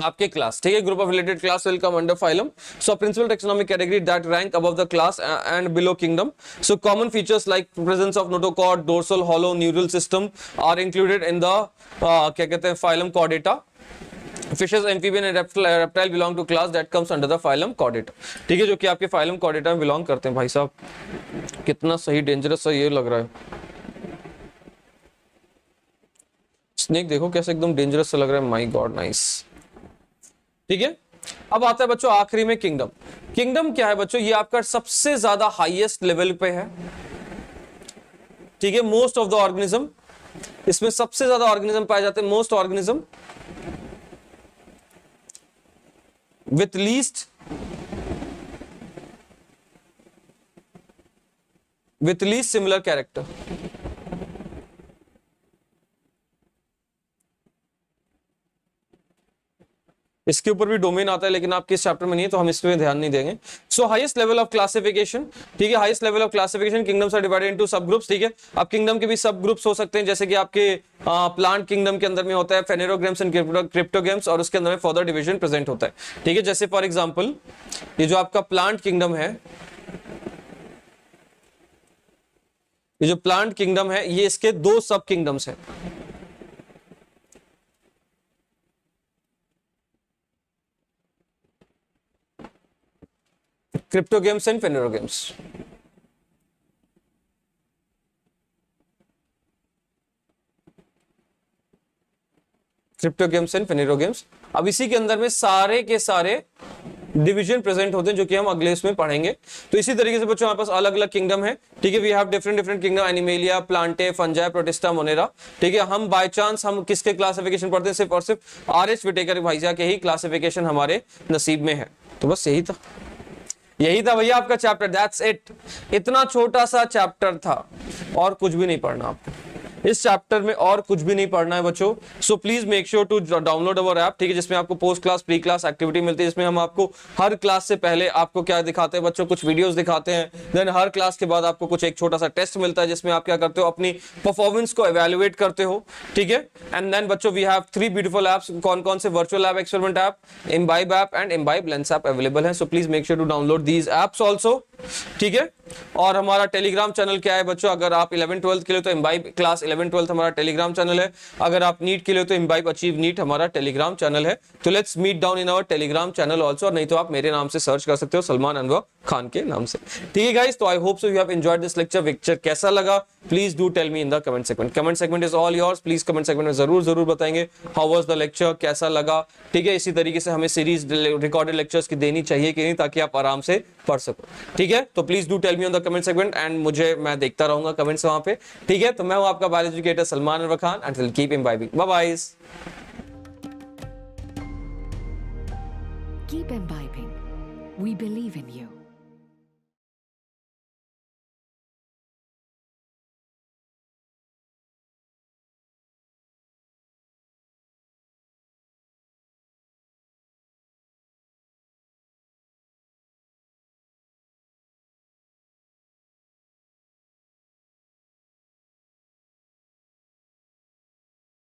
आपके क्लास. ठीक है, group of related class will come under phylum. So principle taxonomic category that rank above the class and below kingdom. So common features like presence of notochord, dorsal hollow neural system are included in the क्या कहते हैं? Phylum Chordata. Fishes, amphibian and reptile belong to class that comes under the phylum Chordata. ठीक है, जो कि आपके phylum Chordata में belong करते हैं. भाई साहब कितना सही डेंजरस सा ये लग रहा है. स्नेक देखो कैसे एकदम डेंजरस सा लग रहा है. My God, nice. ठीक है, अब आता है बच्चों आखिरी में किंगडम. किंगडम क्या है बच्चों? ये आपका सबसे ज्यादा हाईएस्ट लेवल पे है. ठीक है, मोस्ट ऑफ द ऑर्गेनिज्म, इसमें सबसे ज्यादा ऑर्गेनिज्म पाए जाते हैं. Most organism with least similar character. इसके ऊपर भी डोमेन आता है लेकिन आपके इस चैप्टर में नहीं है तो हम इस पे ध्यान नहीं देंगे. So highest level of classification. ठीक है, highest level of classification kingdoms are divided into sub groups. ठीक है, अब किंगडम के भी सब ग्रुप्स हो सकते हैं, जैसे कि आपके प्लांट किंगडम के अंदर में होता है फेनेरोग्राम्स एंड क्रिप्टोग्राम्स और उसके अंदर में फर्दर डिवीजन प्रेजेंट होता है. ठीक है, जैसे फॉर एग्जांपल ये जो आपका प्लांट किंगडम है, ये जो प्लांट किंगडम है, ये इसके दो सब किंगडम्स हैं. क्रिप्टोग्राम्स एंड फेनेरोग्राम्स. क्रिप्टोग्राम्स एंड फेनेरोग्राम्स. अब इसी के अंदर में सारे के सारे डिवीजन प्रेजेंट होते हैं जो कि हम अगले इसमें पढ़ेंगे. तो इसी तरीके से बच्चों हमारे पास अलग अलग किंगडम है. ठीक है, we have different kingdom, Animalia, Plantae, Fungi, Protista, Monera. ठीक है, हम बाय चांस हम किसके क्लासिफिकेशन पढ़ते हैं? सिर्फ और सिर्फ आर.एच. विटेकर भाईजा के ही क्लासिफिकेशन हमारे नसीब में है. तो बस यही था भैया आपका चैप्टर. That's it. इतना छोटा सा चैप्टर था और कुछ भी नहीं पढ़ना आपको इस चैप्टर में, और कुछ भी नहीं पढ़ना है बच्चों. So please make sure to download our app. ठीक है, जिसमें आपको post class, pre class activity मिलती है, जिसमें हम आपको हर क्लास से पहले आपको क्या दिखाते हैं बच्चों? कुछ वीडियोस दिखाते हैं. देन हर क्लास के बाद आपको कुछ एक छोटा सा टेस्ट मिलता है जिसमें आप क्या करते हो? अपनी परफॉर्मेंस को एवेल्युएट करते हो. ठीक है, एंड देन बच्चों वी हैव 3 ब्यूटीफुल एप्स. कौन कौन से? Virtual app, experiment app, Imbibe app and Imbibe lens app available है. So please make sure to download these apps also. ठीक है, और हमारा टेलीग्राम चैनल क्या है बच्चों? अगर आप 11-12 के लिए तो इम्बाइब क्लास 11-12 हमारा टेलीग्राम चैनल है. अगर आप नीट के लिए तो इम्बाइब अचीव नीट हमारा टेलीग्राम चैनल है. तो let's meet down in our Telegram channel also. और नहीं तो आप मेरे नाम से सर्च कर सकते हो, सलमान अनवर खान के नाम से. ठीक है गाइस, तो I hope so you have enjoyed this lecture कैसा लगा please do tell me in the comment segment. Comment segment is all yours. Please comment segment में जरूर बताएंगे हाउ वाज द लेक्चर, कैसा लगा. ठीक है, इसी तरीके से हमें सीरीज रिकॉर्डेड लेक्चर्स की देनी चाहिए कि नहीं, ताकि आप आराम से पढ़ सको. ठीक है, तो please do tell me on the comment segment and मैं देखता रहूंगा कमेंट्स वहां पे. ठीक है, तो मैं हूं आपका biology educator Salman Anwar Khan. Until keep imbibing. Bye-bye. Keep imbibing. We believe in you.